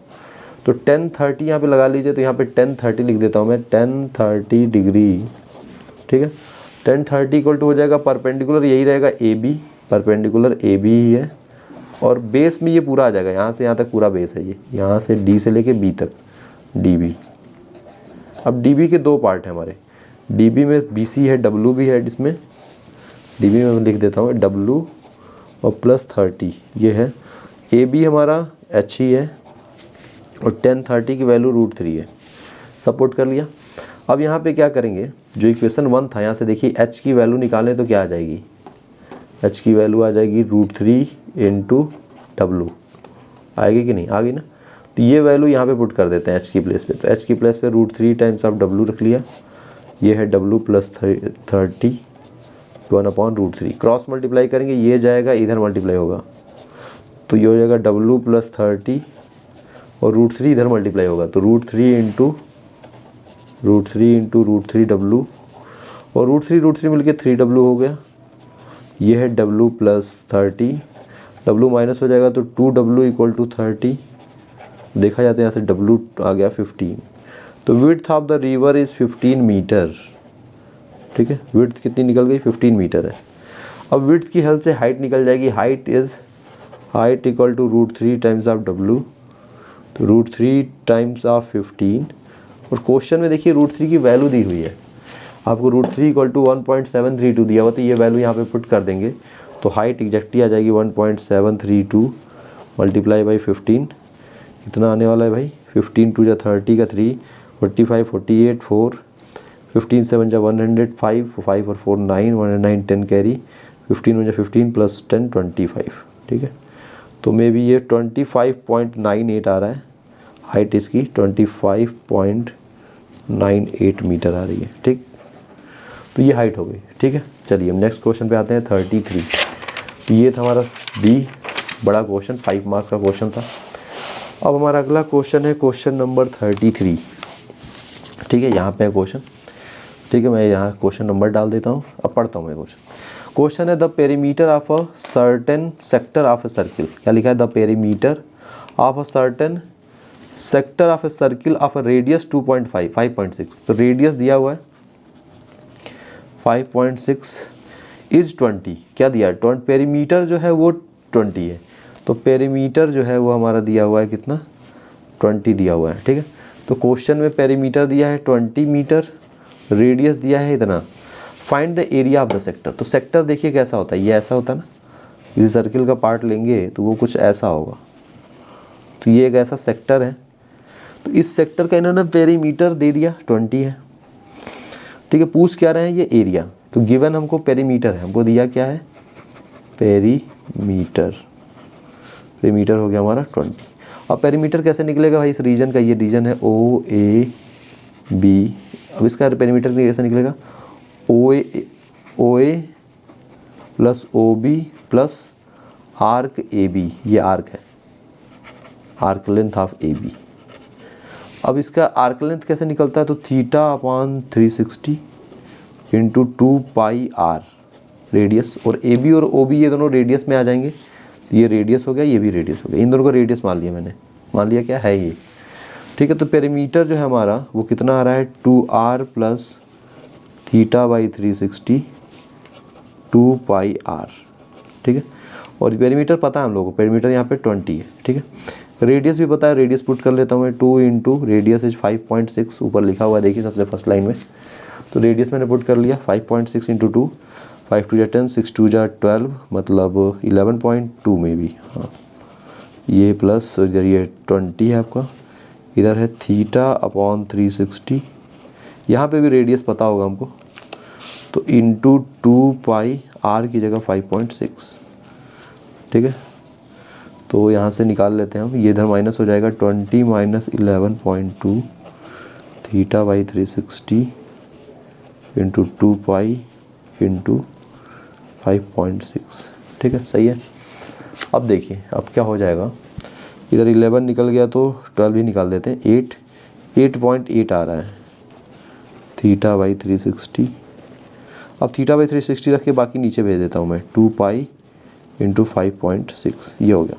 तो tan 30 यहाँ पे लगा लीजिए। तो यहाँ पे tan 30 लिख देता हूँ मैं, tan 30 डिग्री, ठीक है। tan 30 इक्वल टू हो जाएगा परपेंडिकुलर, यही रहेगा AB, परपेंडिकुलर AB ही है, और बेस में ये पूरा आ जाएगा, यहाँ से यहाँ तक पूरा बेस है, ये यहाँ से D से लेके B तक DB। अब DB के दो पार्ट हैं हमारे, DB में BC है, W भी है, इसमें DB में मैं लिख देता हूँ W और प्लस 30 ये है, AB हमारा H ही है, और tan 30 की वैल्यू √3 है, सपोर्ट कर लिया। अब यहाँ पे क्या करेंगे, जो इक्वेशन 1 था, यहाँ से देखिए h की वैल्यू निकालें तो क्या आ जाएगी, h की वैल्यू आ जाएगी √3 इंटू W, आएगी कि नहीं, आ गई ना। तो ये वैल्यू यहाँ पे पुट कर देते हैं h की प्लेस पे। तो h की प्लेस पे √3 टाइम्स ऑफ W रख लिया, ये है W plus 30 1 upon √3, cross multiply करेंगे, ये जाएगा इधर मल्टीप्लाई होगा, तो ये हो जाएगा W प्लस 30 और √3 इधर मल्टीप्लाई होगा, तो √3 इंटू √3 W, और √3 मिलके 3W हो गया। ये है W प्लस 30, W माइनस हो जाएगा तो 2W इक्वल टू 30, देखा जाता है यहाँ से W आ गया 15। तो width of the river is 15 metre, ठीक है। विड्थ कितनी निकल गई, 15 मीटर है। अब विड्थ की हेल्प से हाइट निकल जाएगी, height equal to √3 times of W, तो √3 टाइम्स ऑफ 15, और क्वेश्चन में देखिए √3 की वैल्यू दी हुई है, आपको √3 इक्वल टू 1.732 दिया हुआ, तो ये वैल्यू यहाँ पे पुट कर देंगे तो हाइट एग्जैक्टली आ जाएगी 1.732 मल्टीप्लाई बाई 15, कितना आने वाला है भाई, 15 2 जा 30 का 3, 45 48 4, 15 7 जा 100, 5 और 4 9, 109 10 कैरी, 15 1 जा 15 प्लस 10 25, ठीक है। तो मे बी ये 25.98 आ रहा है, हाइट इसकी 25.98 मीटर आ रही है, ठीक। तो ये हाइट हो गई, ठीक है। चलिए हम नेक्स्ट क्वेश्चन पे आते हैं, 33। तो ये था हमारा B, बड़ा क्वेश्चन, 5 मार्क्स का क्वेश्चन था। अब हमारा अगला क्वेश्चन है क्वेश्चन नंबर 33, ठीक है। यहाँ पे है क्वेश्चन, ठीक है, मैं यहाँ क्वेश्चन नंबर डाल देता हूँ, अब पढ़ता हूँ मैं क्वेश्चन है the perimeter of a certain sector of a circle. क्या लिखा है, the perimeter of a certain sector of a circle of a radius 2.5 5.6। तो रेडियस दिया हुआ है 5.6 इज 20, क्या दिया है, पेरीमीटर जो है वो 20 है, तो पेरीमीटर जो है वो हमारा दिया हुआ है कितना, 20 दिया हुआ है, ठीक है। तो क्वेश्चन में पेरीमीटर दिया है 20 मीटर, रेडियस दिया है इतना, find the area of the sector. तो सेक्टर देखिए कैसा होता है, ये ऐसा होता है ना, इस सर्किल का पार्ट लेंगे तो वो कुछ ऐसा होगा, तो ये एक ऐसा सेक्टर है, तो इस सेक्टर का इन्होंने पेरीमीटर दे दिया 20 है, ठीक है। पूछ क्या रहे हैं, ये एरिया, तो गिवन हमको पेरीमीटर है, हमको दिया क्या है, पेरीमीटर हो गया हमारा 20। अब पेरीमीटर कैसे निकलेगा भाई, इस रीजन का, ये रीजन है ओ ए बी, अब इसका पेरीमीटर कैसे निकलेगा, O A plus O B plus arc A B, ये आर्क है, arc length of A B. अब इसका आर्क लेंथ कैसे निकलता है, तो theta upon 360 into 2 pi R radius, और ए बी और ओ बी ये दोनों रेडियस में आ जाएंगे, ये रेडियस हो गया, ये भी रेडियस हो गया, इन दोनों को रेडियस मान लिया मैंने, मान लिया क्या है ये, ठीक है। तो पेरीमीटर जो है हमारा वो कितना आ रहा है, 2r plus theta by 360 2 pi r, ठीक है। और पेरीमीटर पता है हम लोगों को, पेरीमीटर यहाँ पे 20 है, ठीक है। रेडियस भी पता है, रेडियस पुट कर लेता हूँ मैं, 2 इंटू रेडियस इज 5.6, ऊपर लिखा हुआ है देखिए सबसे फर्स्ट लाइन में, तो रेडियस मैंने पुट कर लिया 5.6 इंटू 2, 5 2 10, 6 2 12, मतलब 11.2 में भी, हाँ ये प्लस इधर ये 20 है आपका, इधर है थीटा अपॉन 360, यहाँ पे भी रेडियस पता होगा हमको, तो इंटू 2 पाई आर की जगह 5.6, ठीक है। तो यहाँ से निकाल लेते हैं हम, ये इधर माइनस हो जाएगा, 20 minus 11.2 theta by 360 into 2 pi into 5.6, ठीक है, सही है। अब देखिए अब क्या हो जाएगा, इधर 11 निकल गया तो 12 ही निकाल देते हैं, 8.8 आ रहा है थीटा बाई 360। अब थीटा बाई 360 रख के बाकी नीचे भेज देता हूँ मैं, 2 पाई इंटू 5.6, ये हो गया।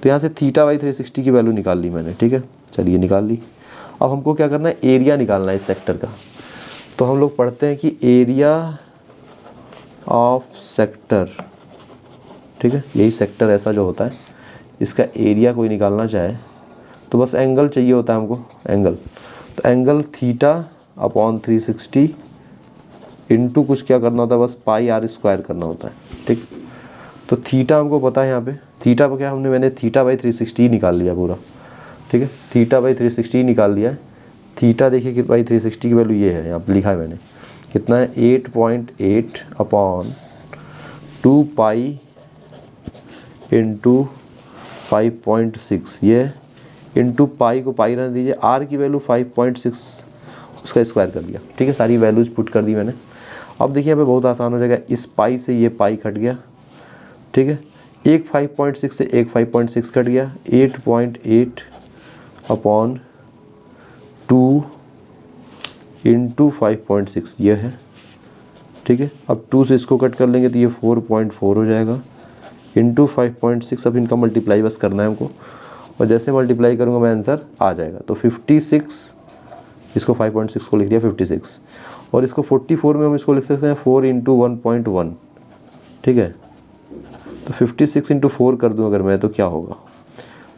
तो यहाँ से थीटा बाई 360 की वैल्यू निकाल ली मैंने, ठीक है, चलिए निकाल ली। अब हमको क्या करना है, एरिया निकालना है इस सेक्टर का। तो हम लोग पढ़ते हैं कि एरिया ऑफ सेक्टर, ठीक है, यही सेक्टर ऐसा जो होता है, इसका एरिया कोई निकालना चाहे तो बस एंगल चाहिए होता है हमको, एंगल, तो एंगल थीटा अपॉन 360 इंटू कुछ क्या करना होता है, बस पाई आर स्क्वायर करना होता है, ठीक। तो थीटा हमको पता है, यहाँ पे थीटा पर क्या मैंने थीटा बाई 360 निकाल लिया पूरा, ठीक है, थीटा बाई 360 निकाल लिया है। थीटा देखिए कि बाई 360 की वैल्यू ये है, यहाँ पर लिखा है मैंने, कितना है, 8.8 अपॉन 2 पाई इंटू 5.6, ये इंटू पाई को पाई रहने दीजिए, आर की वैल्यू 5.6, उसका स्क्वायर कर दिया, ठीक है, सारी वैल्यूज पुट कर दी मैंने। अब देखिए यहाँ पे बहुत आसान हो जाएगा, इस पाई से ये पाई कट गया, ठीक है, एक 5.6 से एक 5.6 कट गया, 8.8 अपॉन 2 इंटू 5.6 ये है, ठीक है। अब 2 से इसको कट कर लेंगे तो ये 4.4 हो जाएगा, इंटू 5.6, अब इनका मल्टीप्लाई बस करना है हमको, और जैसे मल्टीप्लाई करूँगा मैं आंसर आ जाएगा। तो 56, इसको 5.6 को लिख दिया 56, और इसको 44 में हम इसको लिख सकते हैं 4 इंटू 1.1, ठीक है। तो 56 इंटू 4 कर दूँ अगर मैं, तो क्या होगा,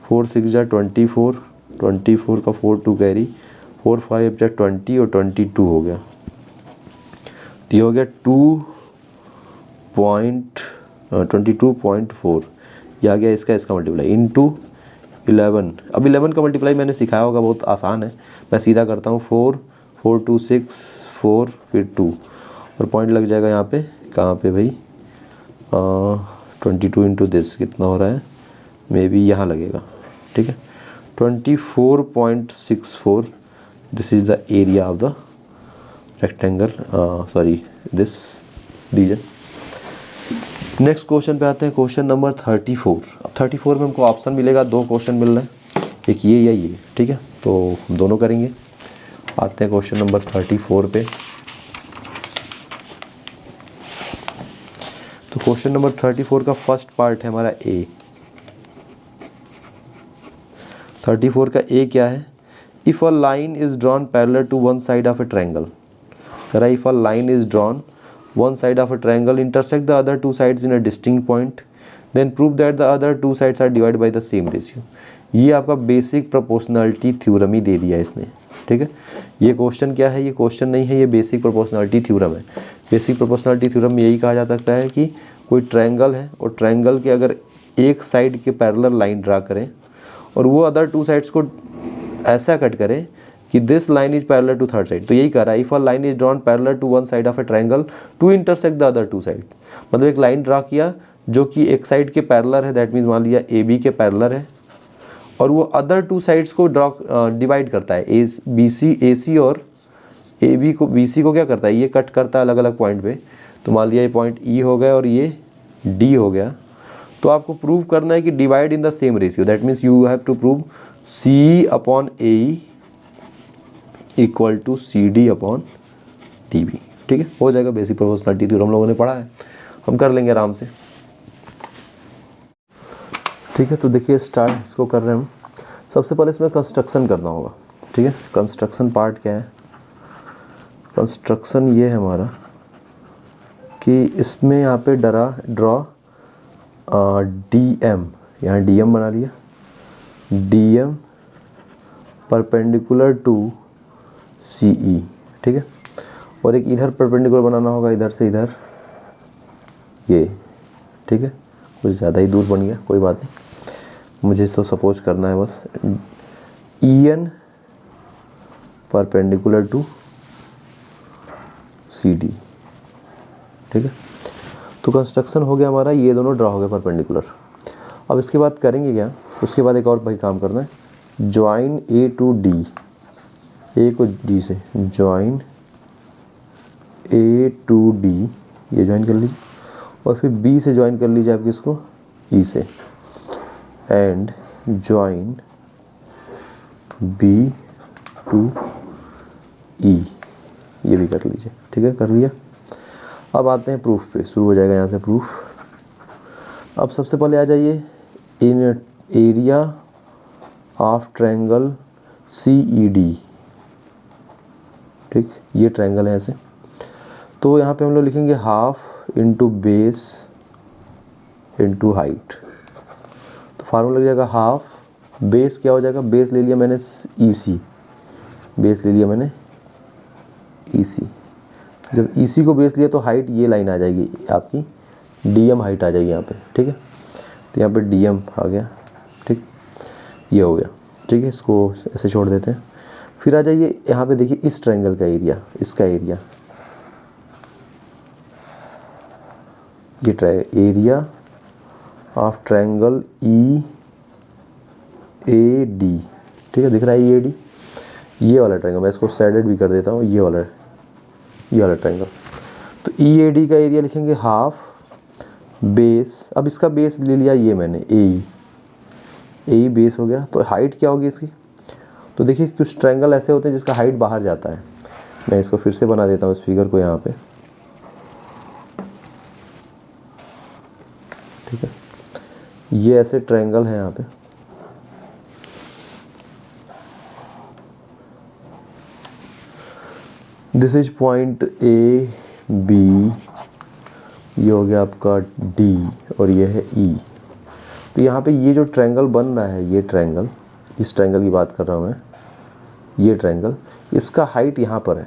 4 6 जा 24, 24 का 4 2 कैरी, 4 5 जा 20 और 22 हो गया, तो ये हो गया 22.4, ये आ गया इसका मल्टीप्लाई इंटू 11। अब 11 का मल्टीप्लाई मैंने सिखाया होगा, बहुत आसान है, मैं सीधा करता हूँ, 4 4 2 6 4 फिर 2, और पॉइंट लग जाएगा यहाँ पे, कहाँ पे भाई, 22 इंटू दिस कितना हो रहा है, मे बी यहाँ लगेगा, ठीक है, 24.64, this is the area of the rectangle, sorry this region. Next question पे आते हैं, क्वेश्चन नंबर 34। अब 34 में हमको ऑप्शन मिलेगा, 2 क्वेश्चन मिल रहे हैं, एक ये या ये, ठीक है, तो हम दोनों करेंगे। आते हैं क्वेश्चन नंबर 34 पे। तो क्वेश्चन नंबर 34 का फर्स्ट पार्ट है हमारा ए। 34 का ए क्या है, if a line is drawn parallel to one side of a triangle, कह रहा है if a line is drawn one side of a triangle intersect the other two sides in a distinct point, then prove that the other two sides are divided by the same ratio। ये आपका बेसिक प्रोपोर्शनलिटी थ्योरम ही दे दिया इसने, ठीक है। ये क्वेश्चन क्या है, ये क्वेश्चन नहीं है, ये बेसिक प्रोपोर्शनलिटी थ्योरम है। बेसिक प्रोपोर्शनलिटी थ्योरम में यही कहा जा सकता है कि कोई ट्रायंगल है और ट्रायंगल के अगर एक साइड के पैरेलल लाइन ड्रा करें और वो अदर टू साइड्स को ऐसा कट करें कि this line is parallel to third side, तो यही कह रहा है if a line is drawn parallel to one side of a triangle to intersect the other two side. मतलब एक लाइन ड्रा किया जो कि एक साइड के पैरेलल है, दैट मीन्स मान लिया ए बी के पैरेलल है, और वो अदर टू साइड्स को डिवाइड करता है, ए सी और ए बी को, बी सी को क्या करता है, ये कट करता है अलग अलग पॉइंट पे। तो मान लिया ये पॉइंट ई हो गया और ये डी हो गया, तो आपको प्रूव करना है कि divide in the same ratio, that means you have to prove C upon A equal to C D upon D B, ठीक है। हो जाएगा, बेसिक प्रोपोर्शनलिटी थ्योरम हम लोगों ने पढ़ा है, हम कर लेंगे आराम से, ठीक है। तो देखिए स्टार्ट इसको कर रहे हैं हम। सबसे पहले इसमें कंस्ट्रक्शन करना होगा, ठीक है। कंस्ट्रक्शन पार्ट क्या है, कंस्ट्रक्शन ये है हमारा कि इसमें यहाँ पे ड्रॉ डी एम, यहाँ डी एम बना लिया, डी एम परपेंडिकुलर टू सी ई, ठीक है। और एक इधर परपेंडिकुलर बनाना होगा, इधर से इधर ये, ठीक है। कुछ ज़्यादा ही दूर बन गया, कोई बात नहीं, मुझे इसको सपोज करना है बस। E N perpendicular to C D, ठीक है। तो कंस्ट्रक्शन हो गया हमारा, ये दोनों ड्रा हो गए परपेंडिकुलर। अब इसके बाद करेंगे क्या, उसके बाद एक और भाई काम करना है, ज्वाइन ए टू डी, ए को डी से ज्वाइन ए टू डी, ये ज्वाइन कर लीजिए, और फिर बी से ज्वाइन कर लीजिए आप किसको, ई से, एंड ज्वाइन बी टू ई, ये भी कर लीजिए, ठीक है, कर लिया। अब आते हैं प्रूफ पे, शुरू हो जाएगा यहाँ से प्रूफ। अब सबसे पहले आ जाइए in area of triangle C E D, ठीक, ये ट्रायंगल है ऐसे। तो यहाँ पे हम लोग लिखेंगे half into base into height. तो फार्मूला लग जाएगा हाफ, बेस क्या हो जाएगा, बेस ले लिया मैंने ई सी, बेस ले लिया मैंने ई सी। जब ई सी को बेस लिया तो हाइट ये लाइन आ जाएगी आपकी, डी एम हाइट आ जाएगी यहाँ पे, ठीक है। तो यहाँ पे डी एम आ गया, ठीक, ये हो गया, ठीक है। इसको ऐसे छोड़ देते हैं। फिर आ जाइए यहाँ पे देखिए इस ट्रायंगल का एरिया, इसका एरिया, ये area of triangle E A D, ठीक है, दिख रहा है ई ए डी, ये वाला ट्रायंगल, मैं इसको शेडेड भी कर देता हूँ, ये वाला ट्रायंगल। तो ई ए डी का एरिया लिखेंगे हाफ बेस, अब इसका बेस ले लिया ये मैंने ए बेस हो गया। तो हाइट क्या होगी इसकी, तो देखिए कुछ ट्रायंगल ऐसे होते हैं जिसका हाइट बाहर जाता है, मैं इसको फिर से बना देता हूँ इस फिगर को यहाँ पे, ठीक है। ये ऐसे ट्रायंगल है यहाँ पे, this is point A B, ये हो गया आपका डी, और ये है ई। तो यहाँ पे ये जो ट्रायंगल बन रहा है, ये ट्रायंगल, इस ट्रायंगल की बात कर रहा हूँ मैं, ये ट्रायंगल, इसका हाइट यहाँ पर है,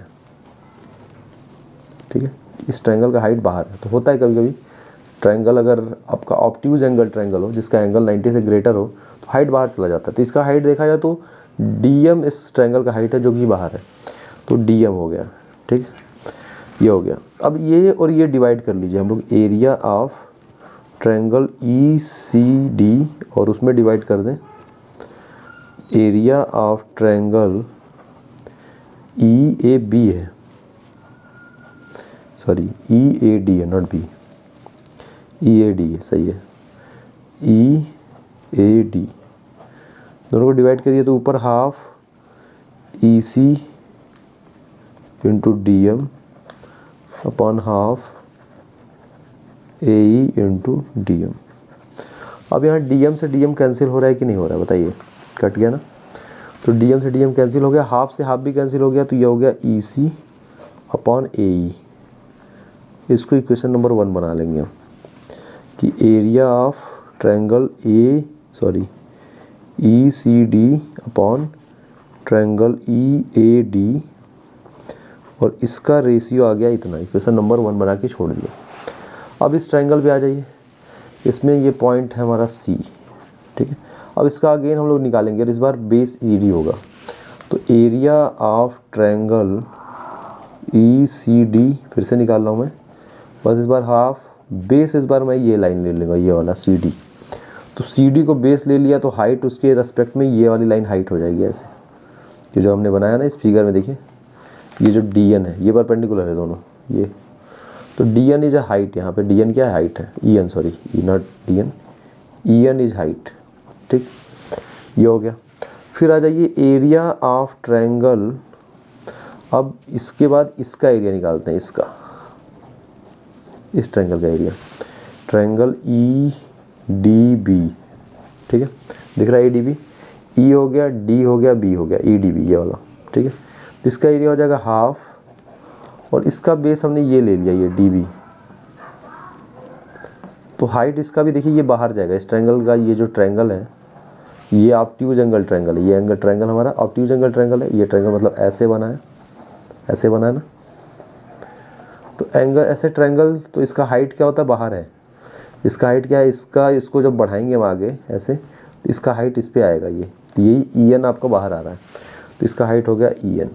ठीक है। इस ट्रायंगल का हाइट बाहर है। तो होता है कभी कभी ट्रायंगल अगर आपका ऑब्ट्यूज एंगल ट्रायंगल हो, जिसका एंगल 90 से ग्रेटर हो, तो हाइट बाहर चला जाता है। तो इसका हाइट देखा जाए तो डी एम इस ट्रायंगल का हाइट है जो कि बाहर है, तो डी एम हो गया, ठीक, ये हो गया। अब ये और ये डिवाइड कर लीजिए हम लोग, area of triangle E C D, और उसमें डिवाइड कर दें area of triangle E A B है, सॉरी ई ए डी है, not B, E A D है, सही है, ई ए डी, दोनों को डिवाइड करिए तो ऊपर half E C into D M upon half A E into D M. अब यहाँ डी एम से डी एम कैंसिल हो रहा है कि नहीं हो रहा है, बताइए, कट गया ना। तो डी एम से डी एम कैंसिल हो गया, हाफ से हाफ भी कैंसिल हो गया, तो ये हो गया ई सी अपॉन ए ई, इसको इक्वेशन नंबर 1 बना लेंगे हम कि area of triangle E C D upon triangle E A D और इसका रेशियो आ गया इतना। इक्वेशन नंबर 1 बना के छोड़ दिया। अब इस ट्रायंगल पे आ जाइए, इसमें ये पॉइंट है हमारा सी, ठीक है। अब इसका अगेन हम लोग निकालेंगे और इस बार बेस ई डी होगा। तो area of triangle E C D फिर से निकाल रहा हूँ मैं, बस इस बार हाफ बेस, इस बार मैं ये लाइन ले लूँगा, ये वाला सी डी। तो सी डी को बेस ले लिया तो हाइट उसके रेस्पेक्ट में ये वाली लाइन हाइट हो जाएगी ऐसे, कि जो हमने बनाया ना इस फिगर में। देखिए ये जो डी एन है ये परपेंडिकुलर है दोनों ये, तो D N is a height. यहाँ पे डी एन क्या है? हाइट है। E N, sorry E not D N, E N is height, ठीक। ये हो गया। फिर आ जाइए एरिया ऑफ ट्रायंगल। अब इसके बाद इसका एरिया निकालते हैं, इसका, इस ट्रायंगल का area, triangle E D B, ठीक है। दिख रहा है ई डी बी, ई हो गया, डी हो गया, बी हो गया, ई डी बी ये वाला, ठीक है। इसका एरिया हो जाएगा हाफ और इसका बेस हमने ये ले लिया, ये डी बी। तो हाइट इसका भी देखिए ये बाहर जाएगा इस ट्रायंगल का। ये जो ट्रायंगल है ये ऑब्ट्यूज एंगल ट्रायंगल है, ये एंगल ट्रायंगल हमारा ऑब्ट्यूज एंगल ट्रायंगल है। ये ट्रायंगल मतलब ऐसे बना है, ऐसे बना है ना, तो एंगल ऐसे ट्रायंगल, तो इसका हाइट क्या होता है? बाहर है। इसका हाइट क्या है? इसका, इसको जब बढ़ाएंगे हम आगे ऐसे, तो इसका हाइट इस पे आएगा, ये यही ई एन आपको बाहर आ रहा है, तो इसका हाइट हो गया ई एन।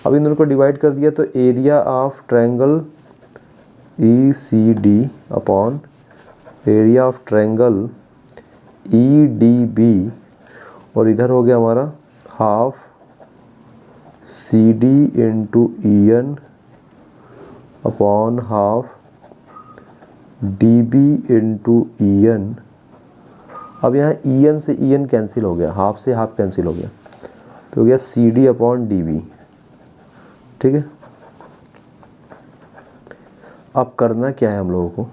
अब इन दोनों को डिवाइड कर दिया तो area of triangle E C D upon area of triangle E D B, और इधर हो गया हमारा half C D into E N upon half D B into E N. अब यहाँ ई एन से ई एन कैंसिल हो गया, हाफ से हाफ कैंसिल हो गया, तो हो गया C D upon D B, ठीक है। अब करना क्या है हम लोगों को?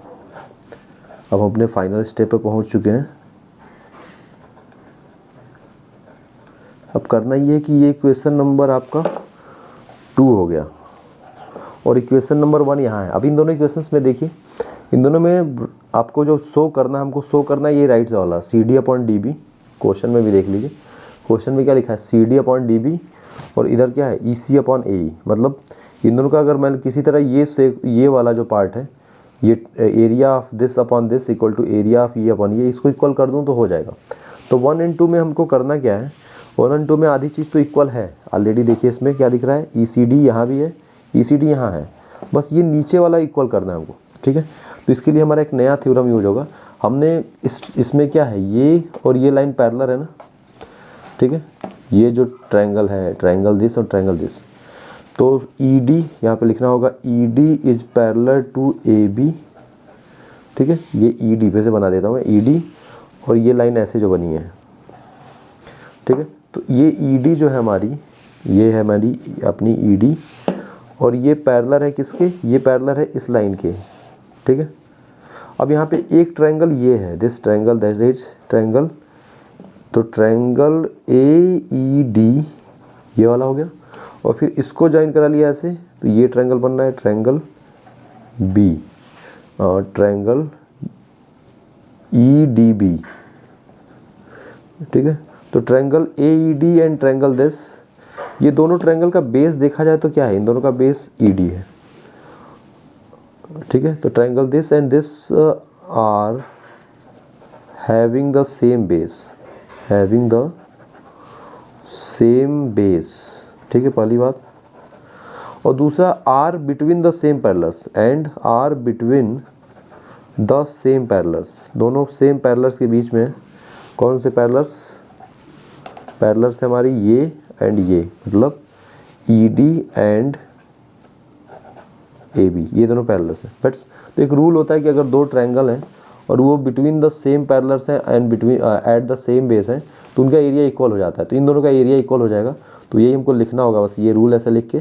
अब हम अपने फाइनल स्टेप पे पहुंच चुके हैं। अब करना ये है कि ये इक्वेशन नंबर आपका 2 हो गया और इक्वेशन नंबर 1 यहाँ है। अब इन दोनों इक्वेशंस में देखिए, इन दोनों में आपको जो शो करना है, हमको शो करना है ये राइट वाला C D upon D B. Question में भी देख लीजिए, क्वेश्चन में क्या लिखा है? C D upon D B, और इधर क्या है? E C upon A E. मतलब इन दोनों का अगर मैं किसी तरह ये वाला जो पार्ट है, ये area of this upon this equal to area of ये अपॉन ये, इसको इक्वल कर दूं तो हो जाएगा। तो 1 और 2 में हमको करना क्या है? 1 और 2 में आधी चीज़ तो इक्वल है ऑलरेडी। देखिए इसमें क्या दिख रहा है? ई सी डी यहाँ भी है, ई सी डी यहाँ है, बस ये नीचे वाला इक्वल करना है हमको, ठीक है। तो इसके लिए हमारा एक नया थ्योरम यूज होगा। हमने इसमें क्या है, ये और ये लाइन पैरेलल है ना, ठीक है। ये जो ट्रायंगल है, ट्रायंगल दिस और ट्रायंगल दिस, तो ई डी यहाँ पे लिखना होगा, E D is parallel to A B, ठीक है। ये ई डी पे से बना देता हूँ मैं, ई डी, और ये लाइन ऐसे जो बनी है, ठीक है। तो ये ई डी जो है हमारी, ये है हमारी अपनी ई डी, और ये पैरेलल है किसके? ये पैरेलल है इस लाइन के, ठीक है। अब यहाँ पे एक ट्रायंगल ये है, this triangle, that is triangle, तो ट्रायंगल ए ई डी ये वाला हो गया, और फिर इसको ज्वाइन करा लिया ऐसे, तो ये ट्रायंगल बनना है triangle B, triangle E D B, ठीक है। तो triangle A E D and triangle this, ये दोनों ट्रायंगल का बेस देखा जाए तो क्या है? इन दोनों का बेस ई डी है, ठीक है। तो triangle this and this are having the same base, having the same base, ठीक है, पहली बात। और दूसरा, are between the same parallels, and are between the same parallels, दोनों सेम पैरेलल्स के बीच में कौन से पैरेलल्स? पैरेलल्स है हमारी ये एंड ये, मतलब E D and A B, ये दोनों पैरेलल्स हैं। बट तो एक रूल होता है कि अगर दो ट्रायंगल हैं और वो बिटवीन द सेम पैरेलल्स हैं and between at the same base हैं, तो उनका एरिया इक्वल हो जाता है। तो इन दोनों का एरिया इक्वल हो जाएगा, तो यही हमको लिखना होगा, बस ये रूल ऐसा लिख के।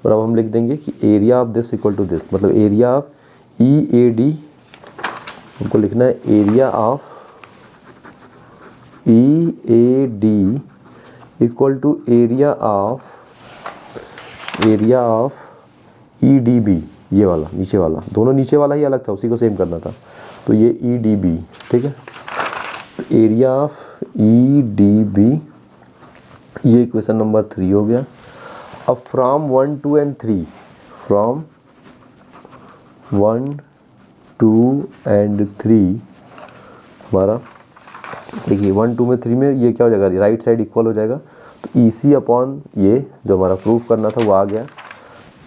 और अब हम लिख देंगे कि area of this equal to this, मतलब area of E A D, हमको लिखना है area of E A D equal to area of E D B, ये वाला नीचे वाला, दोनों नीचे वाला ही अलग था, उसी को सेम करना था। तो ये ई डी बी, ठीक है, तो area of E D B, ये इक्वेशन नंबर 3 हो गया। अब फ्रॉम 1 2 एंड 3, फ्रॉम 1 2 एंड 3 हमारा देखिए 1 2 में 3 में ये क्या हो जाएगा, राइट साइड इक्वल हो जाएगा। तो ई सी अपॉन ये जो हमारा प्रूफ करना था वो आ गया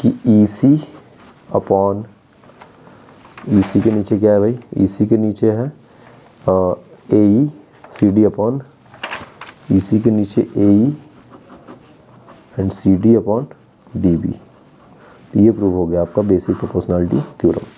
कि ई सी अपॉन, ई सी के नीचे क्या है भाई, ई सी के नीचे है ए ई सी डी अपॉन, ई सी के नीचे A E and C D upon D B. तो ये प्रूव हो गया आपका बेसिक प्रोपोर्शनलिटी थ्योरम।